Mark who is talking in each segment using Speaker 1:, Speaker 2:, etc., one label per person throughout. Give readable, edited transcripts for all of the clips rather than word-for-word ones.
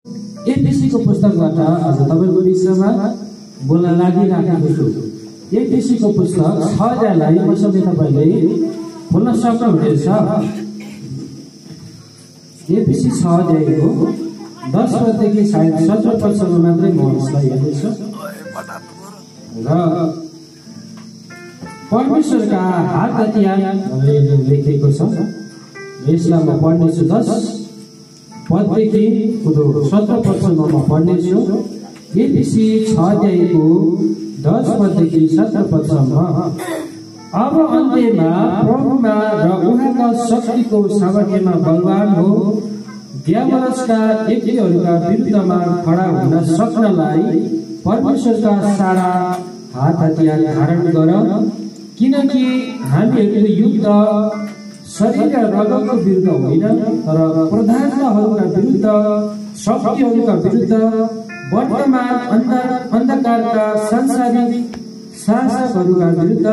Speaker 1: एफिसीको पुस्तकबाट आज तपाईको विषयमा बोल्न लागिराखेको छु। एफिसीको पुस्तक 6 अध्यायलाई मसँगै तपाईले खोल्न सक्नुहुनेछ। एफिसी 6 अध्यायको 10 पददेखि सायद 17 पदसम्म मात्रै म यसलाई हेर्दैछु र परमेश्वरका हात हतियार लेखेको छ। यसलाई म पढ्नेछु। 10 पददेखि 17 पदसम्म म पढ्नेछु। एफिसी 6 अध्यायको 10 पददेखि 17 पदसम्म। अब अन्त्यमा प्रभुमा र उहाँका शक्तिको सामर्थ्यमा बलवान हो दियावलसका व्यक्तिहरूका विरुद्धमा खडा हुन सक्नलाई परमेश्वरका सारा हात हतियार धारण गर, किनकि हामीहरूको युद्ध शरीर र रगतको विरुद्ध होइन, तर प्रधानताहरूका विरुद्ध, शक्तिहरूका विरुद्ध, वर्तमान अन्धकारका सांसारिक शासकहरूका विरुद्ध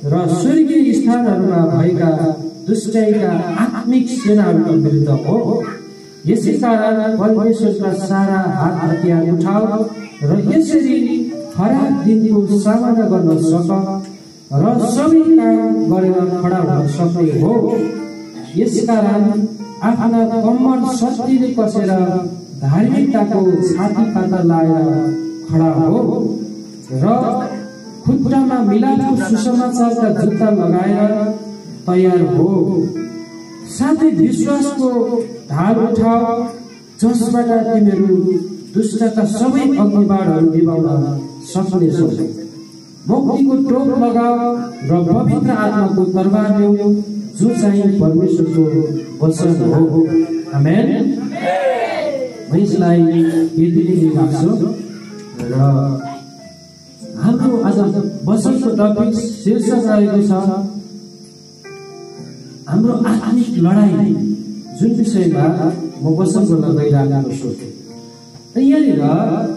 Speaker 1: र स्वर्गीय स्थानहरूमा भएका दुष्टैका आत्मिक सेनाहरूका विरुद्ध हो। यसै कारण परमेश्वरका सारा हात हतियार उठाऊ र यसरी खराब दिनको सामना गर्न सक र सबै काम गरेर खडा हुन सक्ने हो। यसकारण आफ्ना कम्मर शक्तिले कसेर धार्मिकताको छाती पाता लाएर खडा हो र खुट्टामा मिलापको सुसमाचारका जुत्ता लगाएर तयार हो। साथै विश्वासको ढाल उठाऊ, जसबाट तिमीहरू दुष्टका सबै अग्निबाणहरू निभाउन सक्नेछौ। मुक्तिको टोप लगाऊ र पवित्र आत्माको तरबार ल्याऊ, जो चाहिँ परमेश्वरको वचन हो। आमेन। म यसलाई यति नै राख्छु र हाम्रो आज वचनको टपिक शीर्षक रहेको छ हाम्रो आत्मिक लडाई, जुन विषयमा म वचन बोल्न गइरहेको छु। यहाँनिर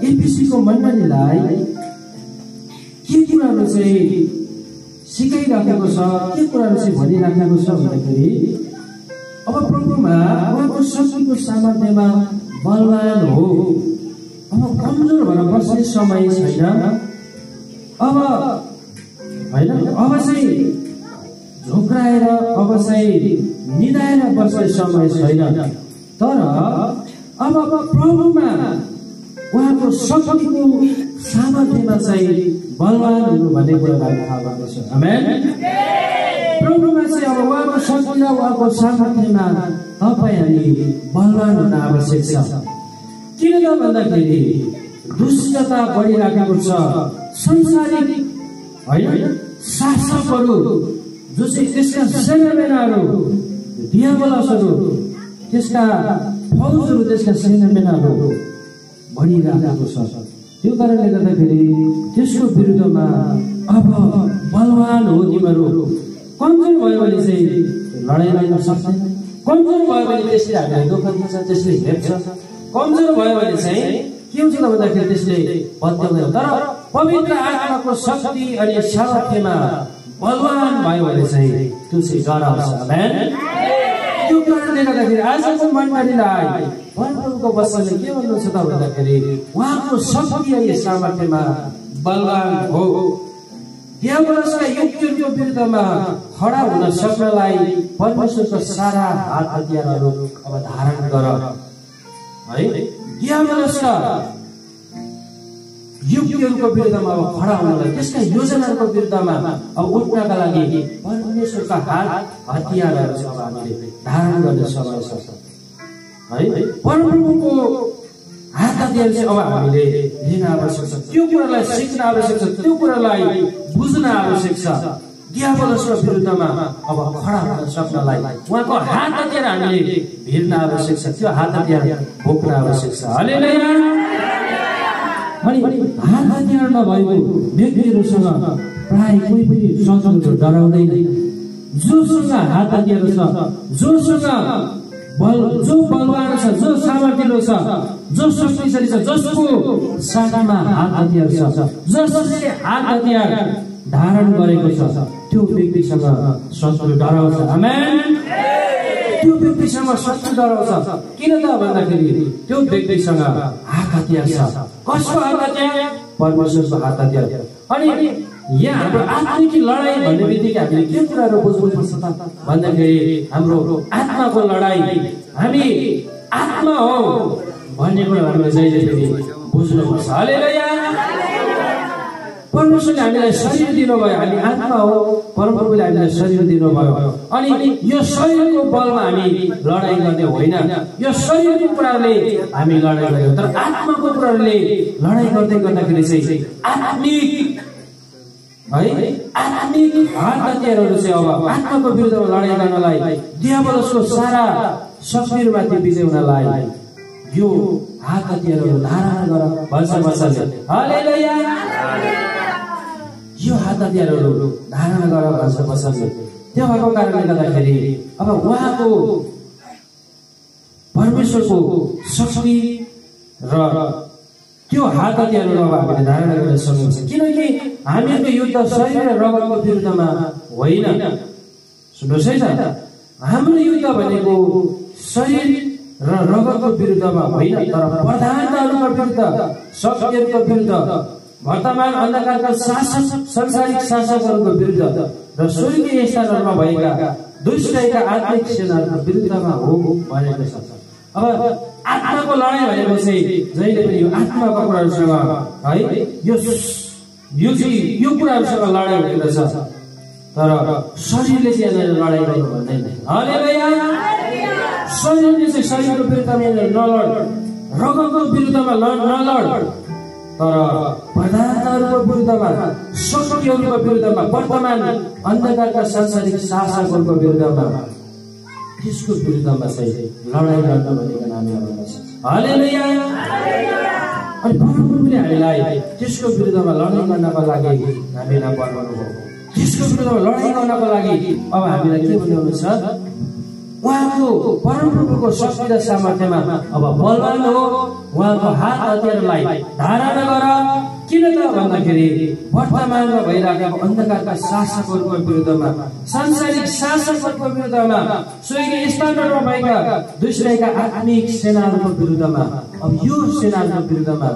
Speaker 1: एफिसीको मण्डलीलाई के कुराहरू चाहिँ सिकाइराखेको छ, के कुराहरू चाहिँ भनिराखेको छ भन्दाखेरि अब प्रभुमा उहाँको शक्तिको सामर्थ्यमा बलवान हो। अब कमजोर भएर बस्ने समय छैन। अब होइन, अब चाहिँ झोक्राएर, अब चाहिँ निदाएर बस्ने समय छैन। तर अब प्रभुमा उहाँको शक्तिको सामर्थ्यमा चाहिँ बलवान हुनु भन्ने कुरालाई थाहा भएको छ। आमेन। प्रभुमा चाहिँ अब उहाँको शक्ति र उहाँको सामर्थ्यमा तपाईँ हामी बलवान हुन आवश्यक छ। किन त भन्दाखेरि दुष्टता बढिराखेको छ। संसारिक होइन शासकहरू, जो चाहिँ त्यसका सेनामेनाहरू, दियावलसहरू, त्यसका फौजहरू, त्यसका सेनामेनाहरू बढिरहेको छ। त्यो कारणले गर्दाखेरि त्यसको विरुद्धमा अब बलवान हो तिमीहरू। कमजोर भयो भने चाहिँ लडाइँ लाग्न सक्दैन। कमजोर भयो भने त्यसले हामीलाई दुःख दिन्छ, त्यसले हेप्छ। कमजोर भयो भने चाहिँ के हुन्छ त भन्दाखेरि त्यसले पत्याउँदैन। तर पवित्र आत्माको शक्ति अनि सामर्थ्यमा बलवान भयो भने चाहिँ त्यो चाहिँ डराउँछ। आमेन। त्यो कारणले गर्दाखेरि आजको मण्डलीलाई परमप्रभुको वचनले के भन्नुहुन्छ त भन्दाखेरि उहाँको शक्ति अनि सामर्थ्यमा बलवान हो। दियावलसका युक्तिहरूको विरुद्धमा खडा हुन सक्नलाई परमेश्वरको सारा हात हतियारहरू अब धारण गर है। दियावलसका युक्तिहरूको विरुद्धमा अब खडा हुनलाई, त्यसका योजनाहरूको विरुद्धमा अब उठ्नका लागि परमेश्वरका हात हतियारहरू अब हामीले धारण गर्ने समय छ है। परमप्रभुको हात हतियार चाहिँ अब हामीले लिन आवश्यक छ। त्यो कुरालाई सिक्न आवश्यक छ, त्यो कुरालाई बुझ्न आवश्यक छ। दियावलसको विरुद्धमा अब खडा हुन सक्नलाई उहाँको हात हतियार हामीले भिर्न आवश्यक छ। त्यो हात हतियार बोक्न आवश्यक छ। हालेलुया। अनि हात हतियार नभएको व्यक्तिहरूसँग प्राय कोही पनि शत्रुहरू डराउँदैन। जोसँग हात हतियार छ, जोसँग जो बलवान छ, जो सामर्थ्यलो छ, जो शक्तिशाली छ, जसको साथमा हात हतियार छ, जसले हात हतियार धारण गरेको छ, त्यो व्यक्तिसँग शत्रु डराउँछ। आमेन। त्यो व्यक्तिसँग शत्रु डराउँछ किन त भन्दाखेरि त्यो व्यक्तिसँग हात हतियार छ कसको हात हतियार परमेश्वरको हात हतियार अनि यहाँ हाम्रो आत्मिक लडाई भन्ने बित्तिकै हामीले के कुराहरू बुझ्नुपर्छ त भन्दाखेरि हाम्रो आत्माको लडाई हामी आत्मा हो भन्ने कुरा हामीले जहिले पनि बुझ्नुपर्छ हालेलुया परमेश्वरले हामीलाई शरीर दिनुभयो हामी आत्मा हो परमप्रभुले हामीलाई शरीर दिनुभयो अनि यो शरीरको बलमा हामी लडाई गर्ने होइन यो शरीरको कुराले हामी लडाई गर्छौँ तर आत्माको कुराले लडाई गर्दै गर्दाखेरि चाहिँ आत्मिक है आत्मिक हात हतियारहरू चाहिँ अब आत्माको विरुद्धमा लडाई गर्नलाई दियावलसको सारा शक्तिहरूमाथि विजय हुनलाई यो हात हतियारहरू धारण गर भन्छ वचनले हालेलुया यो हात हतियारहरू धारण गर भन्छ वचनले त्यो भएको कारणले गर्दाखेरि अब उहाँको परमेश्वरको शक्ति र त्यो हात हतियारहरू अब हामीले धारण गर्न सक्नुहुन्छ किनकि हामीहरूको युद्ध शरीर र रगतको विरुद्धमा होइन सुन्नुहोस् है त हाम्रो युद्ध भनेको शरीर र रगतको विरुद्धमा होइन तर प्रधानताहरूको विरुद्ध शक्तिहरूको विरुद्ध वर्तमान अन्धकारका शासक संसारिक शासकहरूको विरुद्ध र स्वर्गीय स्थानहरूमा भएका दुष्टका आत्मिक सेनाहरूको विरुद्धमा हो भनेको छ अब आत्माको लडाई भनेको चाहिँ जहिले पनि यो आत्माको कुराहरूसँग है यो कुराहरूसँग लडाई भएको छ तर शरीरले चाहिँ लडाई गर्नु भन्दैन हालेलुया शरीरले चाहिँ शरीरको विरुद्धमा नलड रगतको विरुद्धमा नलड तर प्रधानताहरूको विरुद्धमा शक्तिहरूको विरुद्धमा वर्तमान अन्धकारका सांसारिक शासकहरूको विरुद्धमा त्यसको विरुद्धमा चाहिँ लडाई गर्न भनेको नामले हालेलुया अनि परमप्रभुले हामीलाई त्यसको विरुद्धमा लडाई गर्नको लागि हामीलाई बनाउनु भयो त्यसको विरुद्धमा लडाई गर्नको लागि अब हामीलाई के भन्नुहुन्छ उहाँको परमप्रभुको शक्ति र सामर्थ्यमा अब बलवान हो उहाँको हात हतियारलाई धारण गर किन त भन्दाखेरि वर्तमानमा भइरहेको अन्धकारका शासकहरूको विरुद्धमा सांसारिक शासकहरूको विरुद्धमा स्वर्गीय स्थानहरूमा भएका दुष्टका आत्मिक सेनाहरूको विरुद्धमा अब यो सेनाहरूको विरुद्धमा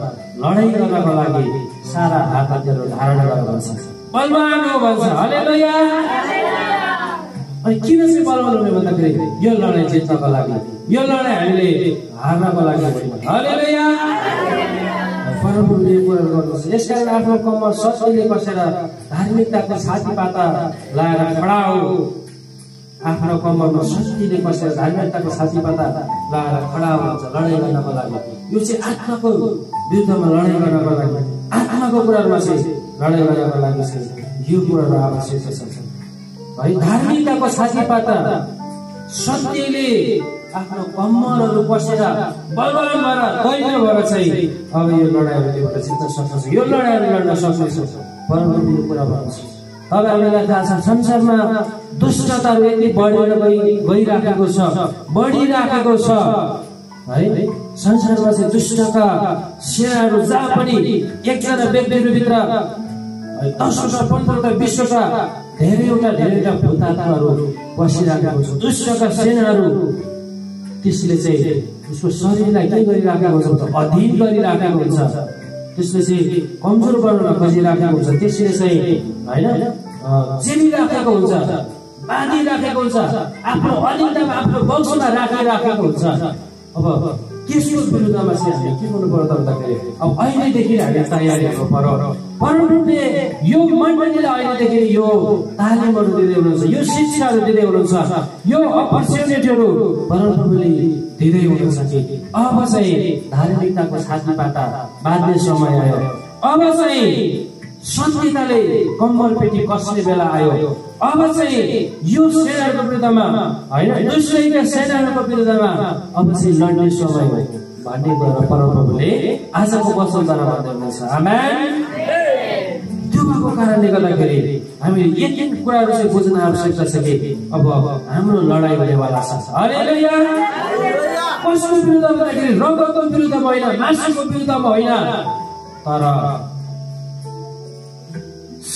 Speaker 1: लडाई गर्नको लागि सारा हात हतियारहरू धारण गर भन्छ बलवान हो भन्छ हालेलुया अनि किन चाहिँ बलवान हुने भन्दाखेरि यो लडाई जित्नको लागि यो लडाई हामीले हार्नको लागि होइन हालेलुया परमप्रभुले कुरा गर्नुहुन्छ यसकारण आफ्नो कम्मर सत्यले कसेर धार्मिकताको छातीपाता लाएर खडा हो आफ्नो कम्मरमा सत्यले कसेर धार्मिकताको छातीपाता लाएर खडा हुन्छ लडाई गर्नको लागि यो चाहिँ आत्माको विरुद्धमा लडाई गर्नको लागि आत्माको कुराहरुमा चाहिँ लडाई गर्नको लागि चाहिँ यो कुराहरु आवश्यक छ है धार्मिकताको छातीपाता सत्यले आफ्नो कम्मरहरु कसेर बलवान भएर दैन्य भएर चाहिँ अब यो लडाईहरुबाट जित्न सक्छ यो लडाईहरु लड्न सक्छ परमप्रभुको कुरा भन्नुहुन्छ अब हामीलाई थाहा छ संसारमा दुष्टताहरु यति बढेर गइराखेको छ बढिराखेको छ है संसारमा चाहिँ दुष्टका सेनाहरु जहाँ पनि एकजना व्यक्तिहरु भित्र 10वटा 15वटा 20वटा धेरैवटा भूतात्माहरु बसिराखेको छ दुष्टका सेनाहरु त्यसले चाहिँ उसको शरीरलाई के गरिराखेको हुन्छ अधीन गरिराखेको हुन्छ त्यसले चाहिँ कमजोर बनाउन खोजिराखेको हुन्छ त्यसले चाहिँ हैन जेलिराखेको हुन्छ बाँधिराखेको हुन्छ आफ्नो अधीनतामा आफ्नो वंशमा राखिराखेको हुन्छ अब त्यसको विरुद्धमा चाहिँ हामी के गर्नु पर्छ भन्दाखेरि अब अहिलेदेखि हामी तयारी गर्नु पर्यो परमप्रभुले यो मण्डलीलाई अहिलेदेखि यो तालिमहरु दिँदै हुनुहुन्छ यो शिक्षाहरु दिँदै हुनुहुन्छ यो अपर्च्युनिटीहरु परमप्रभुले दिँदै हुनुहुन्छ कि अब चाहिँ धार्मिकताको छातीपाता बाँध्ने समय आयो अब चाहिँ सत्यताले कम्मर पेटी कस्ने बेला आयो अब चाहिँ यो सेनाहरुको विरुद्धमा हैन दुष्टका सेनाहरुको विरुद्धमा अब चाहिँ लड्ने समय हो भन्ने कुरा परमप्रभुले आजको वचनद्वारा भन्दै हुनुहुन्छ आमेन त्यो भएको कारणले गर्दाखेरि हामीले एक कुराहरु चाहिँ बुझ्न आवश्यकता छ कि अब हाम्रो लडाई हुनेवाला छ हालेलुया कसको विरुद्धमा भन्दाखेरि रगतको विरुद्धमा होइन मासुको विरुद्धमा होइन तर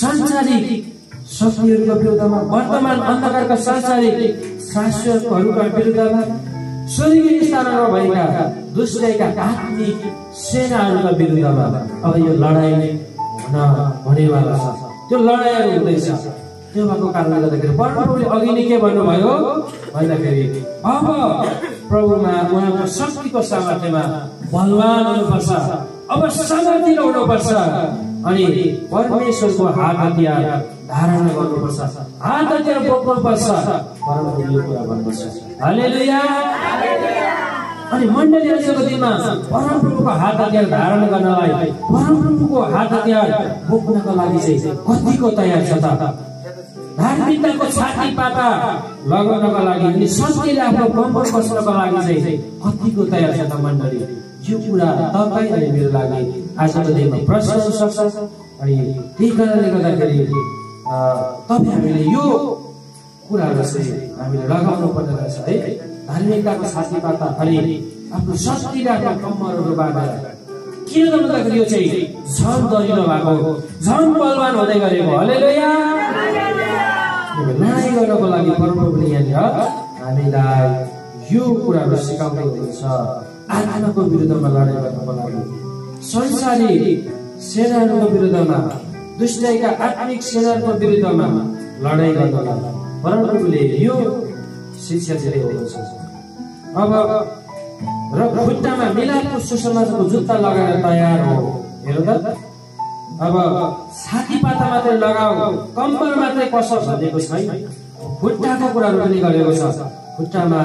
Speaker 1: सांसारिक शक्तिहरुको विरुद्धमा वर्तमान अन्धकारका सांसारिक शासकहरूका विरुद्धमा स्वर्गीय स्थानमा भएका दुष्टका आत्मिक सेनाहरूका विरुद्धमा अब यो लडाई हुन हुनेवाला छ। त्यो लडाइहरू हुँदैछ। त्यो भएको कारणले गर्दाखेरि परमप्रभुले अघि नै के भन्नुभयो भन्दाखेरि अब प्रभुमा उहाँको शक्तिको सामर्थ्यमा बलवान हुनुपर्छ, अब सामर्थ्य हुनुपर्छ अनि परमेश्वरको हात हतियार धारण गर्नुपर्छ, हात हतियार बोक्नुपर्छ। परमप्रभुले यो कुरा भन्नुहुन्छ। हालेलुया। अनि मण्डली आजको दिनमा परमप्रभुको हात हतियार धारण गर्नलाई, परमप्रभुको हात हतियार बोक्नको लागि चाहिँ कतिको तयार छ त? धार्मिकताको छाती पाता लगाउनको लागि अनि सत्यले आफ्नो कम्पर बस्नको लागि चाहिँ कतिको तयार छ त मण्डली? यो कुरा तपाईँ अनि मेरो लागि आजको दिनमा प्रश्न हुन सक्छ। अनि त्यही कारणले गर्दाखेरि तपाईँ हामीले यो कुराहरू चाहिँ हामीले लगाउनु पर्ने रहेछ है। धार्मिकताको छाती पाता अनि आफ्नो सत्यले आफ्नो कम्मरहरू बाँधेर किन भन्दाखेरि यो चाहिँ झन दरिलो भएको, झन बलवान हुँदै गरेको। हालेलुया। लडाइँ गर्नको लागि परमप्रभुले यहाँनिर हामीलाई यो कुराहरू सिकाउँदै हुनुहुन्छ। आत्माको विरुद्धमा लडाइँ गर्नको लागि, संसारिक सेनाहरूको विरुद्धमा, दुष्टका आत्मिक सेनाहरूको विरुद्धमा लडाइँ गर्नको लागि परमप्रभुले यो शिक्षा दिँदै हुनुहुन्छ। अब र खुट्टामा मिलापको सुसमाचारको जुत्ता लगाएर तयार हो। हेर्नु त, अब छाती पाता मात्रै लगाऊ, कम्मर मात्रै कस भनेको छैन, खुट्टाको कुराहरू पनि गरेको छ। खुट्टामा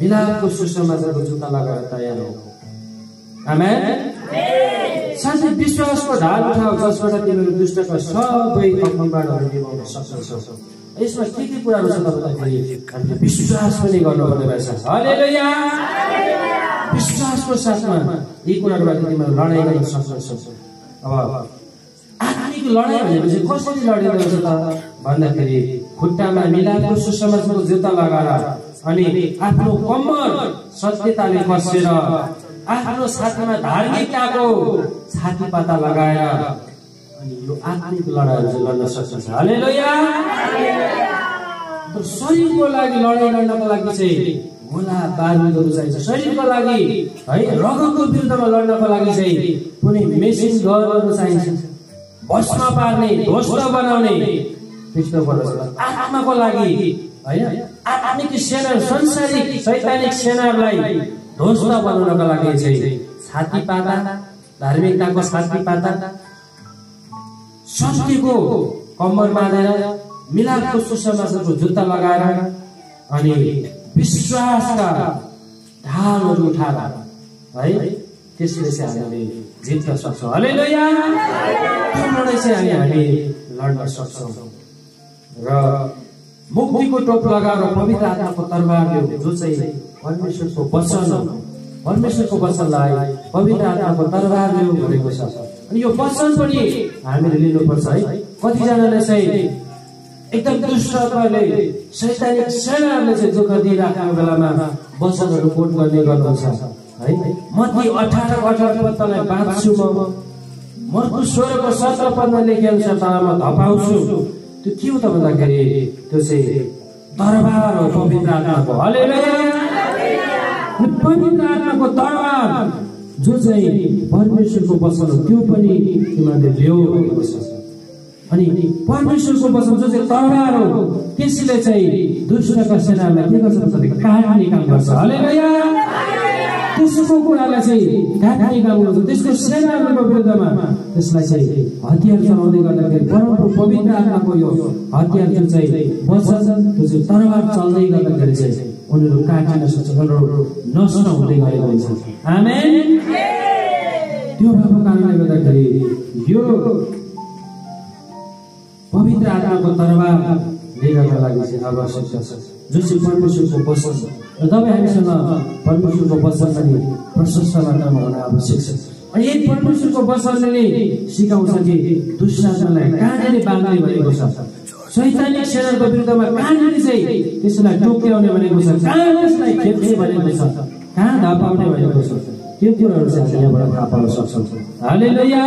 Speaker 1: मिलापको सुसमाचारको जुत्ता लगाएर तयार हो। आमेन। साथै विश्वासको ढाल उठाऊ जसबाट तिमीहरू दुष्टका सबै अग्निबाणहरू निभाउन सक्छौ। यसमा के कुराहरू छ भन्दाखेरि हामीले विश्वास पनि गर्नुपर्ने रहेछ। हालेलुया। विश्वासको साथमा यी कुराहरूबाट तिमीहरू लडाइँ गर्न सक्छौ। अब आत्मिक लडाइँ भनेपछि कसरी लडिँदो रहेछ त भन्दाखेरि खुट्टामा मिलापको सुसमाचारको जुत्ता लगाएर अनि आफ्नो कम्मर सत्यताले कसेर आफ्नो छातीमा धार्मिकताको छाती पाता लगाएर अनि यो आत्मिक लडाइँहरू चाहिँ लड्न सक्छ। हालेलुया। तर शरीरको लागि लडाइँ लड्नको लागि चाहिँ गोला बारुदहरू चाहिन्छ। शरीरको लागि है, रगतको विरुद्धमा लड्नको लागि चाहिँ कुनै मेसिन गनहरू चाहिन्छ, भस्म पार्ने, ध्वस्त बनाउने त्यस्तो पर्दछ। आत्माको लागि हैन, आत्मिक सेना, संसारिक शैतानिक सेनाहरूलाई ध्वस्त बनाउनको लागि चाहिँ छाती पाता, धार्मिकताको छाती पाता, सत्यको कम्मर बाँधेर मिलापको सुसमाचारको जुत्ता लगाएर अनि विश्वासका ढालहरू उठाएर है, त्यसले चाहिँ हामीले जित्न सक्छौँ। हालेलुया। त्यो लडाइँ चाहिँ हामी लड्न सक्छौँ। र मुक्तिको टोप लगाएर पवित्र आत्माको तरबार ल्याऊ, जो चाहिँ परमेश्वरको वचन हो। परमेश्वरको वचनलाई पवित्र आत्माको तरबार ल्याऊ भनेको छ। अनि यो वचन पनि हामीले लिनुपर्छ है। कतिजनाले चाहिँ एकदम दुष्टहरूले, शैतानिक सेनाहरूले चाहिँ दुःख दिइराखेको बेलामा वचनहरू कोट गर्ने गर्नुहुन्छ है। मत्ती 18:18 पदलाई बाँच्छु म, मर्कुस 16को 17 पदमा लेखिएको छ तर म धपाउँछु। त्यो के हो त भन्दाखेरि त्यो चाहिँ तरबार हो पवित्र आत्माको। हालेलुया। पवित्र आत्माको तरबार जो चाहिँ परमेश्वरको वचन हो त्यो पनि तिमीहरूले ल्याऊ भनेको छ। अनि परमेश्वरको वचन जो चाहिँ तरबार हो त्यसले चाहिँ दुष्टका सेनालाई के गर्छ भन्दाखेरि काट्ने काम गर्छ। हालेलुया। त्यसको कुरालाई चाहिँ काट्ने काम गर्छ। त्यसको सेनाहरूको विरुद्धमा त्यसलाई चाहिँ हतियार चलाउँदै गर्दाखेरि परमप्रभु पवित्र आत्माको यो हतियार जो चाहिँ वचन, त्यो चाहिँ तरबार चल्दै गर्दाखेरि चाहिँ उनीहरू काटिन सक्छ, उनीहरू नष्ट हुँदै गएको हुन्छ। आमेन। त्यो भएको कारणले गर्दाखेरि यो पवित्र आत्माको तरबार लिनको लागि चाहिँ आवश्यक छ, जो चाहिँ परमेश्वरको वचन छ। र तपाईँ हामीसँग परमेश्वरको वचन पनि प्रशस्त मात्रामा हुन आवश्यक छ। अनि यही परमेश्वरको वचनले नै सिकाउँछ कि दुष्टलाई कहाँनिर बाँध्ने भनेको छ, शैतानिक सेनाको विरुद्धमा कहाँनिर चाहिँ त्यसलाई टोक्याउने भनेको छ, कहाँ त्यसलाई खेप्ने भनेको छ, कहाँ धपाउने भनेको छ। त्यो कुराहरू चाहिँ हामी यहाँबाट थाहा पाउन सक्छौँ। हालेलुया।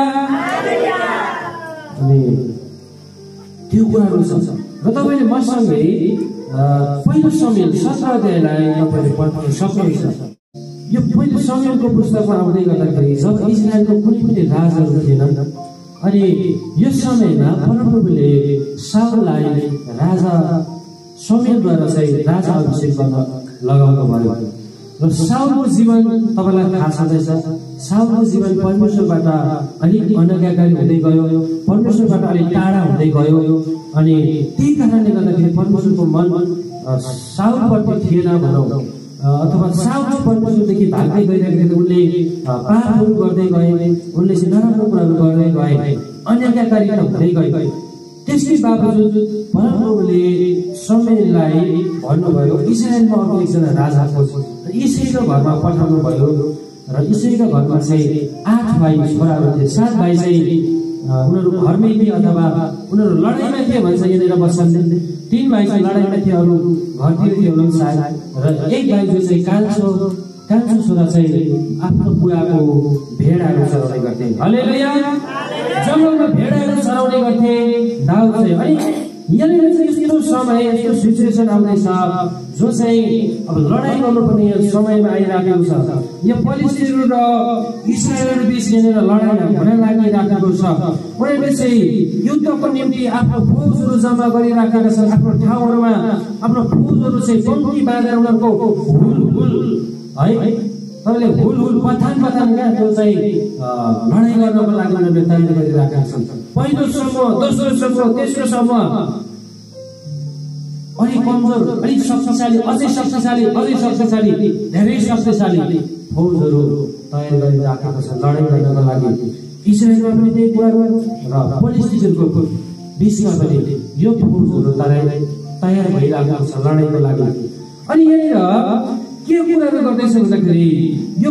Speaker 1: अनि त्यो कुराहरू छ र तपाईँले मसँगै पहिलो समेल 17 अध्यायलाई तपाईले पढ्न सक्नुहुन्छ। यो पहिलो समेलको पुस्तकमा आउँदै गर्दाखेरि जब इजरायलको कुनै पनि राजाहरू थिएनन् अनि यस समयमा परमप्रभुले साउललाई राजा समेलद्वारा चाहिँ राजा अभिषेक गर्न लगाउनु भयो र साउलको जीवन तपाईलाई थाहा छँदैछ। साउलको जीवन परमेश्वरबाट अलिक अनज्ञाकारी हुँदै गयो, परमेश्वरबाट अलिक टाढा हुँदै गयो अनि त्यही कारणले गर्दाखेरि परमेश्वरको मन साउलप्रति थिएन भनौँ अथवा साउल परमेश्वरदेखि भाग्दै गइरहेको उनले पापहरू गर्दै गए, उनले चाहिँ नराम्रो कुराहरू गर्दै गए, अनज्ञाकारी हुँदै गए। त्यसकै बावजुद परमप्रभुले समेललाई भन्नुभयो इस्रायलमा अर्को एकजना राजा खोज र इसाईको घरमा पठाउनु भयो र इसाईको घरमा चाहिँ 8 भाइ छोराहरू थिए। 7 भाइ चाहिँ उनीहरू घरमै थिए अथवा उनीहरू लडाइँमा थिए भन्छ यहाँनिर बस्छन्। 3 भाइ चाहिँ लडाइँमा थिए, अरू घरतिर थियो हुनुहुन्छ र एक भाइ जो चाहिँ कान्छो छोरा चाहिँ आफ्नो बुवाको भेडाहरू चराउने गर्थे। हालेलुया। जङ्गलमा भेडाहरू चराउने गर्थे दाउद चाहिँ। अनि यहाँनिर चाहिँ यस्तो समय यस्तो सिचुएसन आउँदैछ जो चाहिँ अब लडाइँ गर्नुपर्ने समयमा आइराखेको छ। यो पलिस्टीहरू र इस्रायलहरू बीच यहाँनिर लडाइँ हुन लागिराखेको छ। उनीहरूले चाहिँ युद्धको निम्ति आफ्नो फौजहरू जम्मा गरिराखेका छन्। आफ्नो ठाउँहरूमा आफ्नो फौजहरू चाहिँ पङ्क्ति बाँधेर उनीहरूको हुल है तपाईँले हुल पथान क्या त्यो चाहिँ लडाइँ गर्नको लागि उनीहरूले तयारी गरिराखेका छन्। पहिलो समूह, दोस्रो समूह, तेस्रो समूह अलिक कमजोर, अलिक शक्तिशाली, अझै शक्तिशाली, धेरै शक्तिशाली फौजहरू तयार गरिराखेका छन् लडाइँ गर्नको लागि। इस्रायलमा पनि त्यही कुरा र पलिस्टीहरूको बिचमा पनि यो फौजहरू तयार भइरहेको छ लडाइँको लागि। अनि यहाँनिर के कुराहरू गर्दैछ भन्दाखेरि यो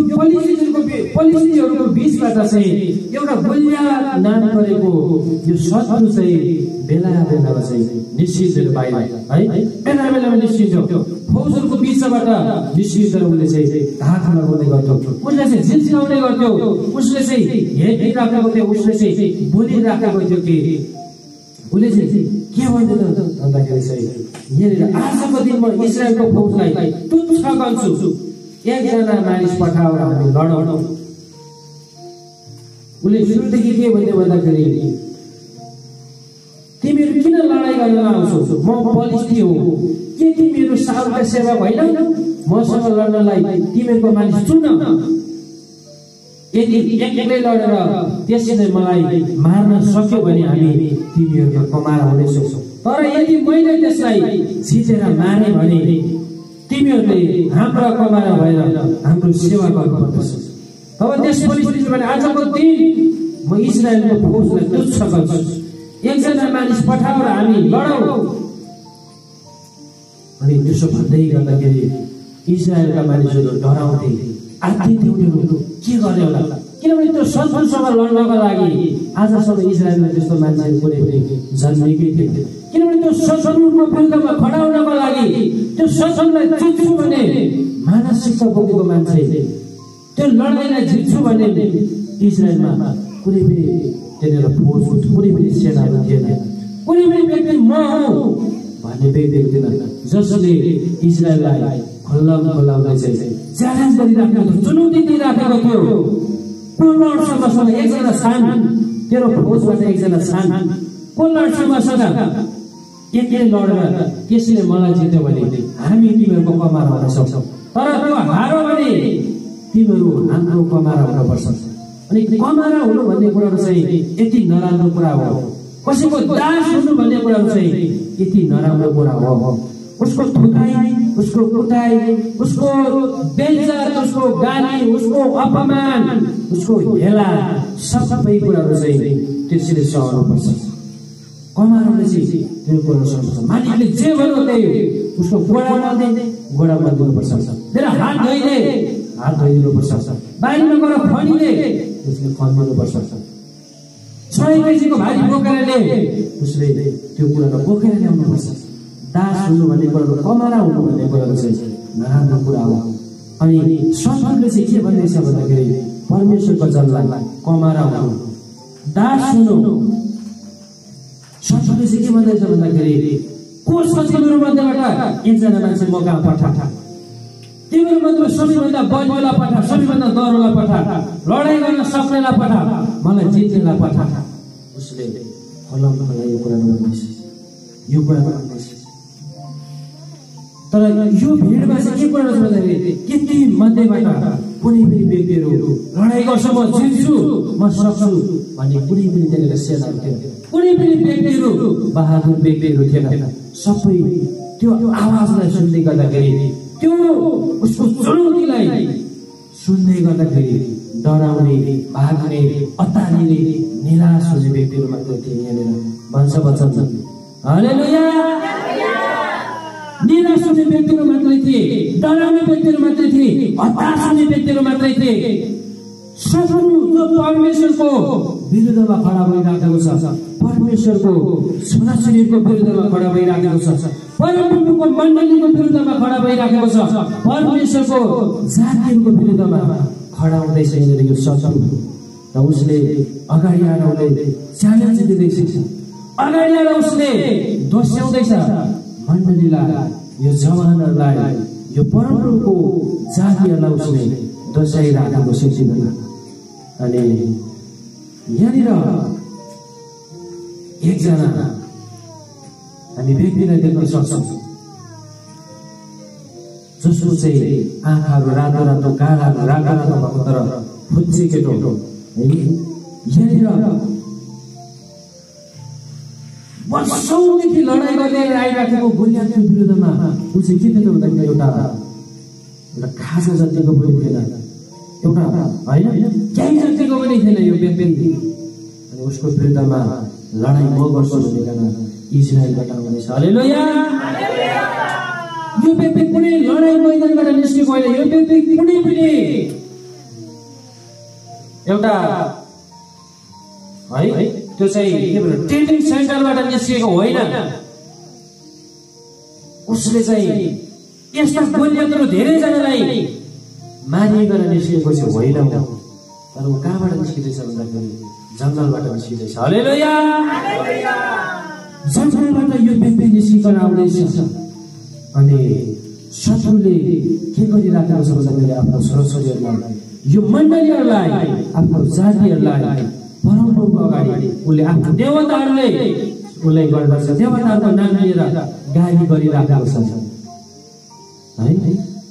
Speaker 1: पलिस्टीहरूको बिचबाट चाहिँ एउटा गोलियात नाम गरेको यो शत्रु चाहिँ बेलामा चाहिँ निस्किन्छ बाहिर है। बेलामा निस्किन्छ फौजहरूको बिचबाट निस्किन्छ उसले चाहिँ घात लगाउने गर्थ्यो, उसले चाहिँ झिल्काउने गर्थ्यो, उसले चाहिँ हेरिराखेको थियो, उसले चाहिँ बोलिराखेको थियो कि उसले चाहिँ के भन्दैन भन्दाखेरि चाहिँ यहाँनिर आजको दिनमा इस्रायलको फौजलाई तुच्छ गर्छु, एकजना मानिस पठाएर हामी लडौँ। उसले सुरुदेखि के भन्दै भन्दाखेरि तिमीहरू किन लडाइँ गर्न आउँछौ? म पलिस्टी हो, के तिमीहरू साउलका सेवा होइन? मसँग लड्नलाई तिमीहरूको मानिस चुन। यदि एक्लै लडेर त्यसले मलाई मार्न सक्यो भने हामी तिमीहरूको कमारा हुनेछौँ। तर यदि मैले त्यसलाई जितेर मारे भने तिमीहरूले हाम्रो कमारा भएर हाम्रो सेवा गर्नुपर्दछ। तब त्यस परिस्थितिमा आजको दिन म इस्रायलको फौजलाई तुच्छ गर्छु, एकजना मानिस पठाएर हामी लडौँ। अनि त्यसो भन्दै गर्दाखेरि इस्रायलका मानिसहरू डराउँथे, आत्तिथे उनीहरू के गर्ने होला, किनभने त्यो शत्रुसँग लड्नको लागि आजसम्म इस्रायलमा त्यस्तो मान्छेहरू कुनै पनि जन्मेकै थिएन। किनभने त्यो शत्रुको विरुद्धमा खडा हुनको लागि त्यो शत्रुलाई जित्छु भने मानसिकता बोकेको मान्छे, त्यो लडाइँलाई जित्छु भने इस्रायलमा कुनै पनि त्यहाँनिर फौज, कुनै पनि सेनाहरू थिएन, कुनै पनि व्यक्ति म हुँ भन्ने व्यक्ति थिएन जसले इस्रायललाई खल्लाउँदै चाहिँ च्यालेन्ज गरिराखेको थियो, चुनौती दिइराखेको थियो। कोलरसम्मसँग एकजना सान, तेरो फौजबाट एकजना सान कोलरसम्मसँग एक्लै लडेर त्यसले मलाई जित्यो भने हामी तिमीहरूको कमारा हुन सक्छौँ, तर त्यो हारो भने तिमीहरू हाम्रो कमारा हुनुपर्छ। अनि कमारा हुनु भन्ने कुराहरू चाहिँ यति नराम्रो कुरा हो, कसैको दास हुनु भन्ने कुराहरू चाहिँ यति नराम्रो कुरा हो। उसको थुकाई, उसको कुटाई, उसको बेइज्जत, उसको गाली, उसको अपमान, उसको हेला, सबै कुराहरू चाहिँ त्यसले सहनुपर्छ। कमाराले चाहिँ त्यो कुरा सक्छ। मालिकले जे भन्यो त्यही उसको गोडामा दिनुपर्छ, तेरो हात धोइदिनुपर्छ, बारीमा गएर खनिले उसले खनिदिनुपर्छ। 6 केजीको भारी बोकेर ल्याए उसले त्यो कुरालाई बोकेर ल्याउनुपर्छ। दास हुनु भन्ने कुराको, कमारा हुनु भन्ने कुराको चाहिँ नराम्रो कुरा हो। अनि शत्रुले चाहिँ के भन्दैछ भन्दाखेरि परमेश्वरको जनलाई कमारा हुनु, दास हुनु। शत्रुले चाहिँ के भन्दैछ भन्दाखेरि को सचिवहरु मध्येबाट एकजना मान्छे म कहाँ पठा, तिम्रो मध्येमा सबैभन्दा बलियोलाई पठा, सबैभन्दा दरोलाई पठा, लडाई गर्न सक्नेलाई पठा, मलाई जित्नेलाई पठा। उसले फलाउनलाई यो कुरा गर्दैछ, यो कुरा गर्दैछ। तर यो भिडमा चाहिँ के कुरा छ भन्दाखेरि केही मध्येबाट कुनै पनि व्यक्तिहरु लडाई गर्छ, म जित्छु, म सक्छु भन्ने कुनै पनि त्यहाँनिर सेनाहरु थिएन, कुनै पनि व्यक्तिहरु बहादुर व्यक्तिहरु थिएन। सबै त्यो आवाजलाई सुन्दै गर्दाखेरि, त्यो उसको चुनौतीलाई सुन्दै गर्दाखेरि डराउने, भाग्ने, अत्तालिने, निराश हुने व्यक्तिहरु मात्र थिए यहाँनिर। भन्छ वचन हालेलुया। निराश हुने व्यक्तिहरु मात्रै थिए, डराउने व्यक्तिहरु मात्रै थिए, हताश हुने व्यक्तिहरु मात्रै थिए। शत्रु जो परमेश्वरको विरुद्धमा खडा भइराखेको छ, परमेश्वरको छोराछोरीको विरुद्धमा खडा भइराखेको छ, परमप्रभुको मण्डलीको विरुद्धमा खडा भइराखेको छ, परमेश्वरको जातिहरुको विरुद्धमा खडा हुँदैछ यहाँनिर यो शत्रु। र उसले अगाडि आएर उसले च्यालेन्ज दिँदैछ, अगाडि आएर उसले दोस्याउँदैछ मण्डलीलाई, यो जवानहरुलाई, यो परमप्रभुको जातिहरुलाई उसले दोस्याइराखेको सिलसिला। अनि यहाँनिर एकजना हामी व्यक्तिलाई देख्न सक्छौं जसको चाहिँ आँखाहरु रातो रातो, गालाहरु रातो रातो भएको तर फुच्चे केटो है। यहाँनिर वर्षौंदेखि लडाई गरेर आइराखेको गोलियतको विरुद्धमा उ चाहिँ के थियो भन्दाखेरि एउटा खाजा जतिको पनि थिएन, एउटा हैन केही जतिको पनि थिएन यो व्यक्ति। अनि उसको विरुद्धमा लडाई म गर्छु भनेर इजरायलबाट आउँदैछ। हालेलुया। यो व्यक्ति कुनै लडाई मैदानबाट निस्केको होइन, यो व्यक्ति कुनै पनि एउटा है त्यो चाहिँ के भन्छ ट्रेनिङ सेन्टरबाट निस्केको होइन। उसले चाहिँ यस्ता गोलियतहरु धेरैजनालाई मारिएर निस्केको चाहिँ होइन, तर उ कहाँबाट निस्किदैछ भन्दाखेरि जंगलबाट निस्किदैछ। हालेलुया। जंगलबाट यो व्यक्ति निस्किन आउँदैछ। अनि शत्रुले के गरिराखेको छ भन्दाखेरि आफ्नो छोराछोरीहरुलाई, यो मण्डलीहरुलाई, आफ्नो जातिहरुलाई परमप्रभुको अगाडि उले आफ्नो देवताहरुले उले गर्दछ, देवताहरुको नाम लिएर गाली गरिराखेको छ है।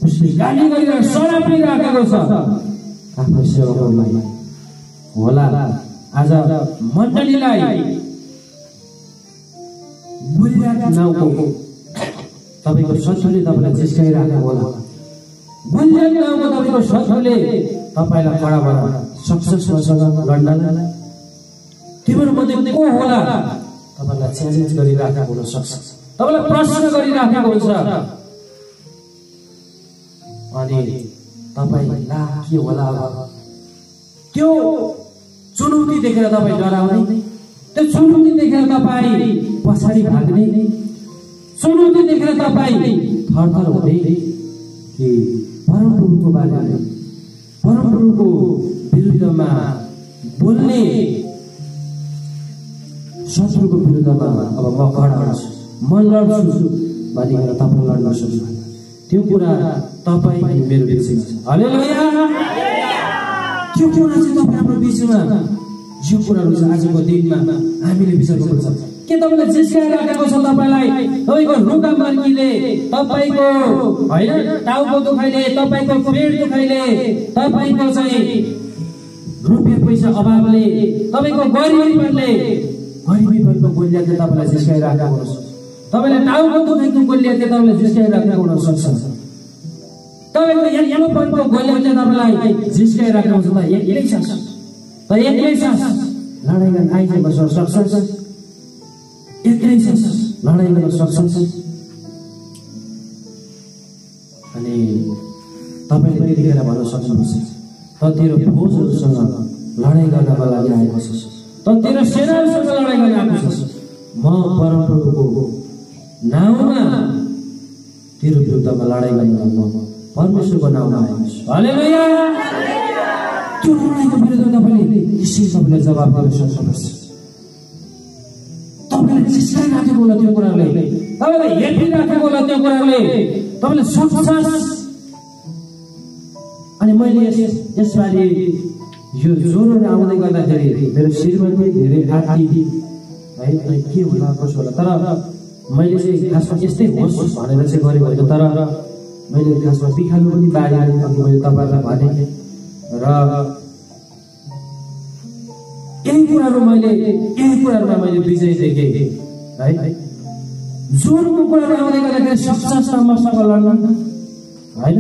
Speaker 1: उसले गाली गरेर सराप लिइराखेको छ आफ्नो सेवकहरुलाई। होला आज मण्डलीलाई गोलियत नाउँको तपाईको शत्रुले तपाईलाई जिस्काइराखेको होला, गोलियत नाउँको तपाईको शत्रुले तपाईलाई खडा बनाउन सक्सेससँग लड्न तिम्रो मध्ये को होला तपाईलाई च्यालेन्ज गरिराखेको हुन सक्छ, तपाईलाई प्रश्न गरिराखेको हुन्छ। अनि तपाई ला के होला अब त्यो चुनौती देखेर तपाई डराउने, त्यो चुनौती देखेर तपाई पछाडी भाग्ने, चुनौती देखेर तपाई थरथर हुने कि परमप्रभुको बारेमा, परमप्रभुको विरुद्धमा बोल्ने शत्रुको विरुद्धमा अब म खडा हुन्छु, म लड्छु भनिएर तपाईँ लड्न सक्नुहुन्छ। त्यो कुरा तपाईँ अनि मेरो बिचमा छ। हालेलुया। त्यो कुरा चाहिँ तपाईँ हाम्रो बिचमा, यो कुराहरु चाहिँ आजको दिनमा हामीले विचार गर्नुपर्छ। के तपाईलाई जिस्काइराखेको छ? तपाईलाई तपाईको रुगा मर्कीले, तपाईको हैन टाउको दुखाइले, तपाईको पेट दुखाइले, तपाईको चाहिँ रुपियाँ पैसा अभावले, तपाईको गरिबीपनको गोलियतले तपाईलाई जिस्काइराखेको हुन्छ। तपाईलाई टाउको दुखाइको गोलियतले तपाईलाई जिस्काइराखेको हुन सक्छ। तपाईको यहाँपनको गोलियतले तपाईलाई जिस्काइराखेको हुन्छ। त एक्लै छ लडाई गर्न आइजे बस्न सक्छ, एक्लै छ लडाई गर्न सक्छ। अनि तपाईले त्यतिखेर भन्न सक्नुहुन्छ त तेरो फौजहरुसँग लडाई गर्नको लागि आएको छ, त तेरो सेनाहरुसँग लडाई गर्न आएको छ। म परमप्रभुको नाउँमा तेरो विरुद्धमा लडाई गर्न म परमेश्वरको नाउँमा आएको छु। हालेलुया। त्यो लडाईको विरुद्धमा तपाईले यसरी तपाईले जवाफ दिन सक्नुपर्छ। तपाईले जिस्काइराखेको होला त्यो कुराले, तपाईलाई हेपिराखेको होला त्यो कुराले, तपाईलाई सक्छ। अनि मैले यसपालि यो ज्वरो आउँदै गर्दाखेरि मेरो श्रीमती धेरै आती है, अनि के होला कसो होला, तर मैले चाहिँ खासमा यस्तै होस् भनेर चाहिँ गरेको होइन। तर मैले खासमा बिखानु पनि बारेर मैले तपाईँलाई भने र यही कुराहरूमा मैले विजय देखेँ है। ज्वरोको कुराहरू आउँदै गर्दाखेरि सक्छ समस्याको लड्न होइन,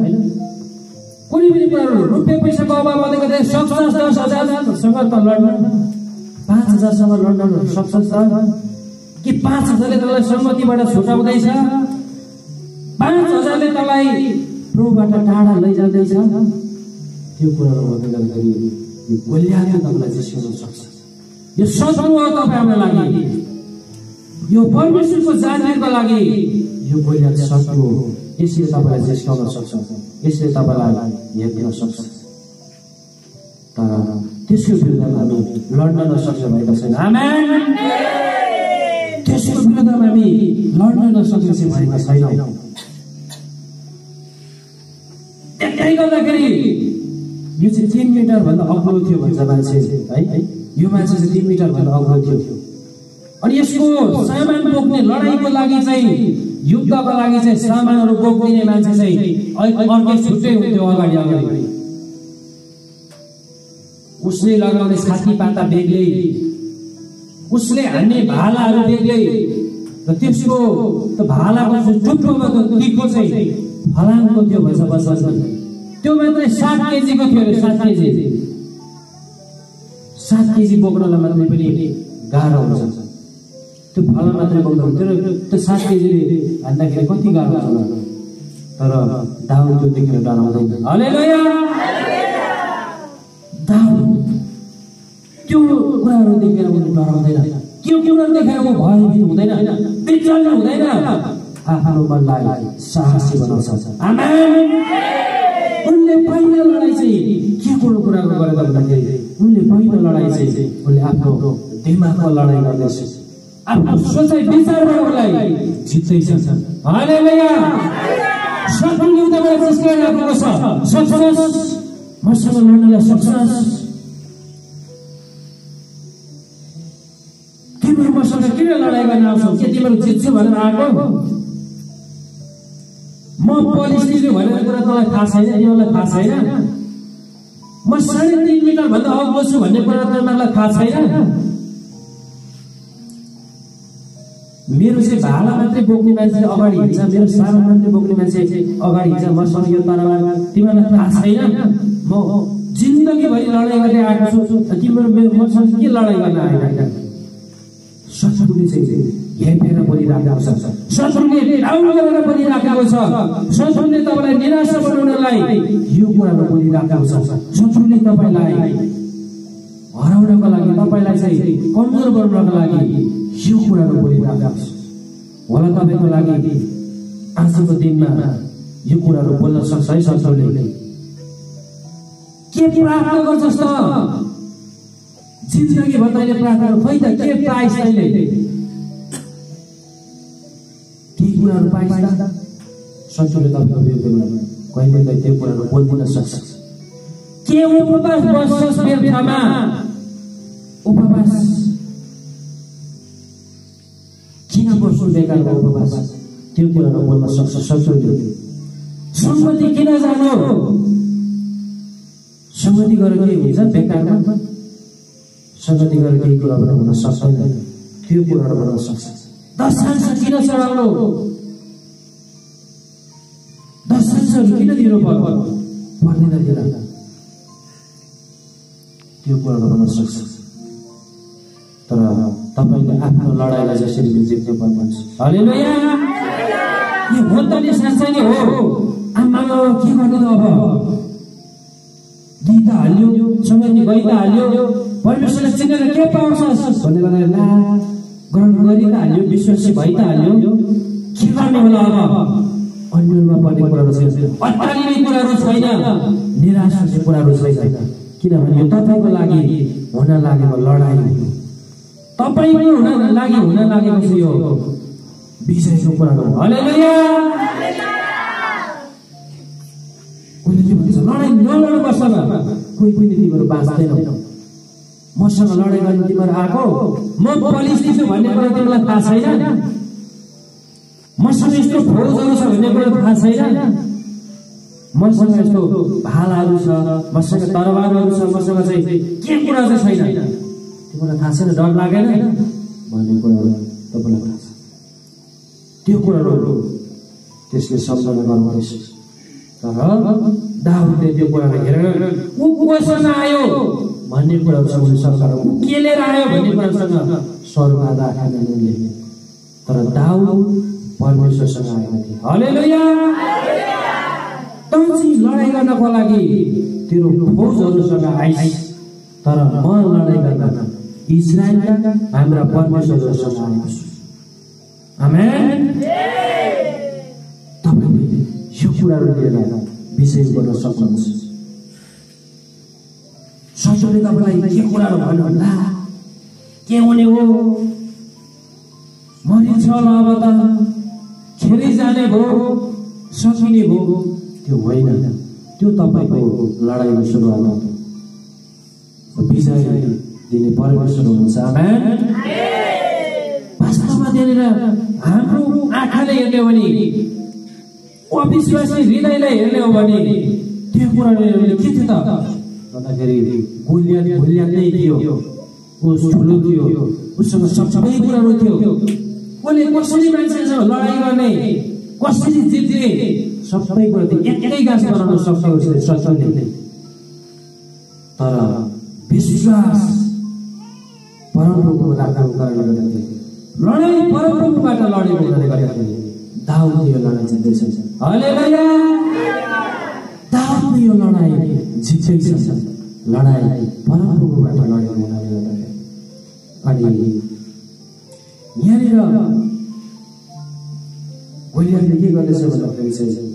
Speaker 1: कुनै पनि कुराहरू रुपियाँ पैसाको अभाव आउँदै गर्दाखेरि सक्छ 10,000सँग त लड्न, 5,000सँग लड्न सक्छ कि 5,000ले तँलाई सम्मतिबाट छुटाउँदैछ, 5,000ले तँलाई प्रभुबाट टाढा लैजाँदैछ, त्यो कुराहरू भन्दै गर्दाखेरि यो गोलियातले तपाईँलाई जिस्काउन सक्छ। यो शत्रु हो तपाईँको लागि, यो परमेश्वरको जातिको लागि यो गोलियात शत्रु हो। यसले तपाईँलाई जिस्काउन सक्छ, यसले तपाईँलाई हेर्न सक्छ, तर त्यसको विरुद्धमा हामी लड्न नसक्छ भएका छैन। आमेन। त्यसको विरुद्धमा हामी लड्न नसक्ने चाहिँ भएका छैनौँ। त्यसले गर्दाखेरि यो चाहिँ 3 मिटर भन्दा अग्लो थियो भन्छ मान्छे है, यो मान्छे चाहिँ 3 मिटर भन्दा अग्लो थियो। अनि यसको सामान बोक्ने लडाईको लागि चाहिँ, युद्धको लागि चाहिँ सामानहरू बोक्ने मान्छे चाहिँ अर्कै छुट्टै हुन्थ्यो अगाडि। उसले लगाउने छाती पाता बेग्लै, उसले हान्ने भालाहरू बेग्लै, र त्यसको त भालाको टुप्पोमा त तिखो चाहिँ फलामको थियो भन्छ बस। त्यो मात्रै 7 केजीको थियो अरे, 7 केजी। 7 केजी बोक्नलाई मात्रै पनि गाह्रो हुन्छ, त्यो फलाम मात्रै बोक्नु त्यो 7 केजीले हान्दाखेरि कति गाह्रो हुन्छ। तर दाउद त्यो देखेर डराउँदैन। हालेलुया। दाउद त्यो कुराहरू देखेर उनी डराउँदैन, त्यो कुराहरू देखेर ऊ भयभीत हुँदैन, विचल्य हुँदैन, आफ्नो मनलाई साहसी बनाउँछ। आमेन। उनले पहिलो लडाई चाहिँ के कुराको गरेर भन्दाखेरि उनले पहिलो लडाई चाहिँ उनले आफ्नो दिमागको लडाई गर्दैछ, आफ्नो सोचाइ विचारबाट उनलाई जित्दैछ। हालेलुया। शत्रुले उताबाट जिस्काइराखेको छ, सक्छस् मसँग लड्नलाई सक्छस्, तिम्रो मसँग किन लडाई गर्न आउँछौ, के तिम्रो जित्छु भनेर आएको, म पलिस्टिनु भनेर कुरा तँलाई थाहा छैन, तिमीलाई थाहा छैन, म 3.5 मिटर भन्दा अग्लो छु भन्ने कुरा तिमीलाई थाहा छैन, मेरो चाहिँ भाला मात्रै बोक्ने मान्छे अगाडि हिँड्छ, मेरो सामान मात्रै बोक्ने मान्छे अगाडि हिँड्छ, मसँग यो तलवार तिमीलाई थाहा छैन, म जिन्दगीभरि लडाइँ गर्दै आएको छु, तिम्रो मसँग के लडाइँ गर्न आएका। शत्रुले चाहिँ हेपेर बोलिराखेको छ, शत्रुले डाउन गरेर बोलिराखेको छ, शत्रुले तपाईँलाई निराशा बनाउनलाई यो कुरामा बोलिराखेको छ, शत्रुले तपाईँलाई हराउनको लागि, तपाईँलाई चाहिँ कमजोर बनाउनको लागि यो कुरामा बोलिराखेको छ। होला तपाईँको लागि आजको दिनमा यो कुराहरू बोल्न सक्छ है। शत्रुले के प्रार्थना गर्छस् त, जिन्दगी भर तैँले प्रार्थना खै त के पाइस्, तैँले केही कुराहरू पाइस् त। शत्रुले तपाईँको विरुद्धमा कहिले कहिले त्यो कुराहरू बोल्दिन सक्छ। के उपवास बस्छस् व्यर्थमा, उपवास किन बस्नु बेकारको उपवास, त्यो कुराहरू बोल्न सक्छ शत्रुले। सम्मति किन जानु, सम्मति गरेर के हुन्छ बेकारमा, संगति गरेर केही कुरा पनि हुन सक्दैन, त्यो कुराहरू भन्न सक्छ। 10 किन चढाउनु, 10 किन दिनु पर्दैन दिन, त्यो कुराहरू भन्न सक्छ। तर तपाईँले आफ्नो लडाइँलाई जसरी जित्नु पर्ने हुन्छ। हालेलुया। यो हो त नि साँच्चै नै हो। आमा के गर्नु त अब, दिइ त हाल्यो, संगति गइ त हाल्यो, परमेश्वरले चिनेर के पाउँछस् भन्ने गरेर ला ग्रहण गरि त हाल्यो, विश्वासी भइ त हाल्यो, के गर्ने होला अब। अन्यलमा पर्ने कुराहरू छैन, अत्तालिने कुराहरू छैन, निराशा कुराहरू छैन, किनभने यो तपाईँको लागि हुन लागेको लडाई हो। तपाईको हुन लागेपछि यो विजयको कुरा हो। हालेलुया। लडाई नलड मसँग कोही पनि तिमीहरू बाँच्दैन। मसँग लडाई गर्न तिमीहरू आएको म बलिष्ठ छु भन्ने कुरा तिमीलाई थाहा छैन। मसँग यस्तो फौजहरू छ भन्ने कुरा थाहा छैन। मसँग यस्तो भालाहरू छ, मसँग तरबारहरू छ, मसँग चाहिँ के कुरा चाहिँ छैन। तिमीलाई थाहा छैन, डर लागेन भन्ने कुराहरू तपाईँलाई थाहा छ। त्यो कुराहरू त्यसले सम्झना गर्नुपर्छ। तर दाउदले त्यो कुरालाई हेरेर ऊ कोसँग आयो भन्ने कुराहरू उनले सरकार ऊ के लिएर आयो भन्ने कुरासँग सर्वदा आएन उनले। तर दाउद परमेश्वरसँग आएका थिए। हालेलुया। तँ चाहिँ लडाइँ गर्नको लागि तेरो फौजहरूसँग आइस, तर म लडाइँ गर्न इजरायलका हाम्रा परमेश्वरहरूसँग आएको छु। आमेन। तपाईले यो कुराहरू लिएर विजय गर्न सक्नुहुन्छ। शत्रुले तपाईलाई के कुराहरू भन्नुहुन्छ? के हुने हो? मरिन्छ ल अब त, खेरै जाने भयो, सकिने भयो। त्यो होइन, त्यो तपाईको लडाइँको सुरुवात हो। विजय दिने परमेश्वर हुनुहुन्छ। आमेन। वास्तवमा त्यहाँनिर हाम्रो आँखाले हेर्ने हो भने, अविश्वासी हृदयले हेर्ने हो भने त्यो कुराले के थियो त भन्दाखेरि गोलियत नै थियो। ऊ ठुलो थियो, उसँग सबै कुराहरू थियो। उसले कसरी मान्छेसँग लडाइँ गर्ने, कसरी जित्ने सबै कुरा एकै गाँस बनाउन सक्थ्यो उसले, शत्रुले। तर विश्वास परमप्रभुमा राख्नुको कारणले गर्दाखेरि लडाइँ परमप्रभुबाट लडेको हुनाले गर्दाखेरि दाउदले यो लडाइँ जित्दैछ। हालेलुया। दाउदले यो लडाइँ जित्दैछ। लडाइँ परमप्रभुबाट लडेको हुनाले गर्दाखेरि। अनि यहाँनिर गोलियतले के गर्दैछ भन्दाखेरि चाहिँ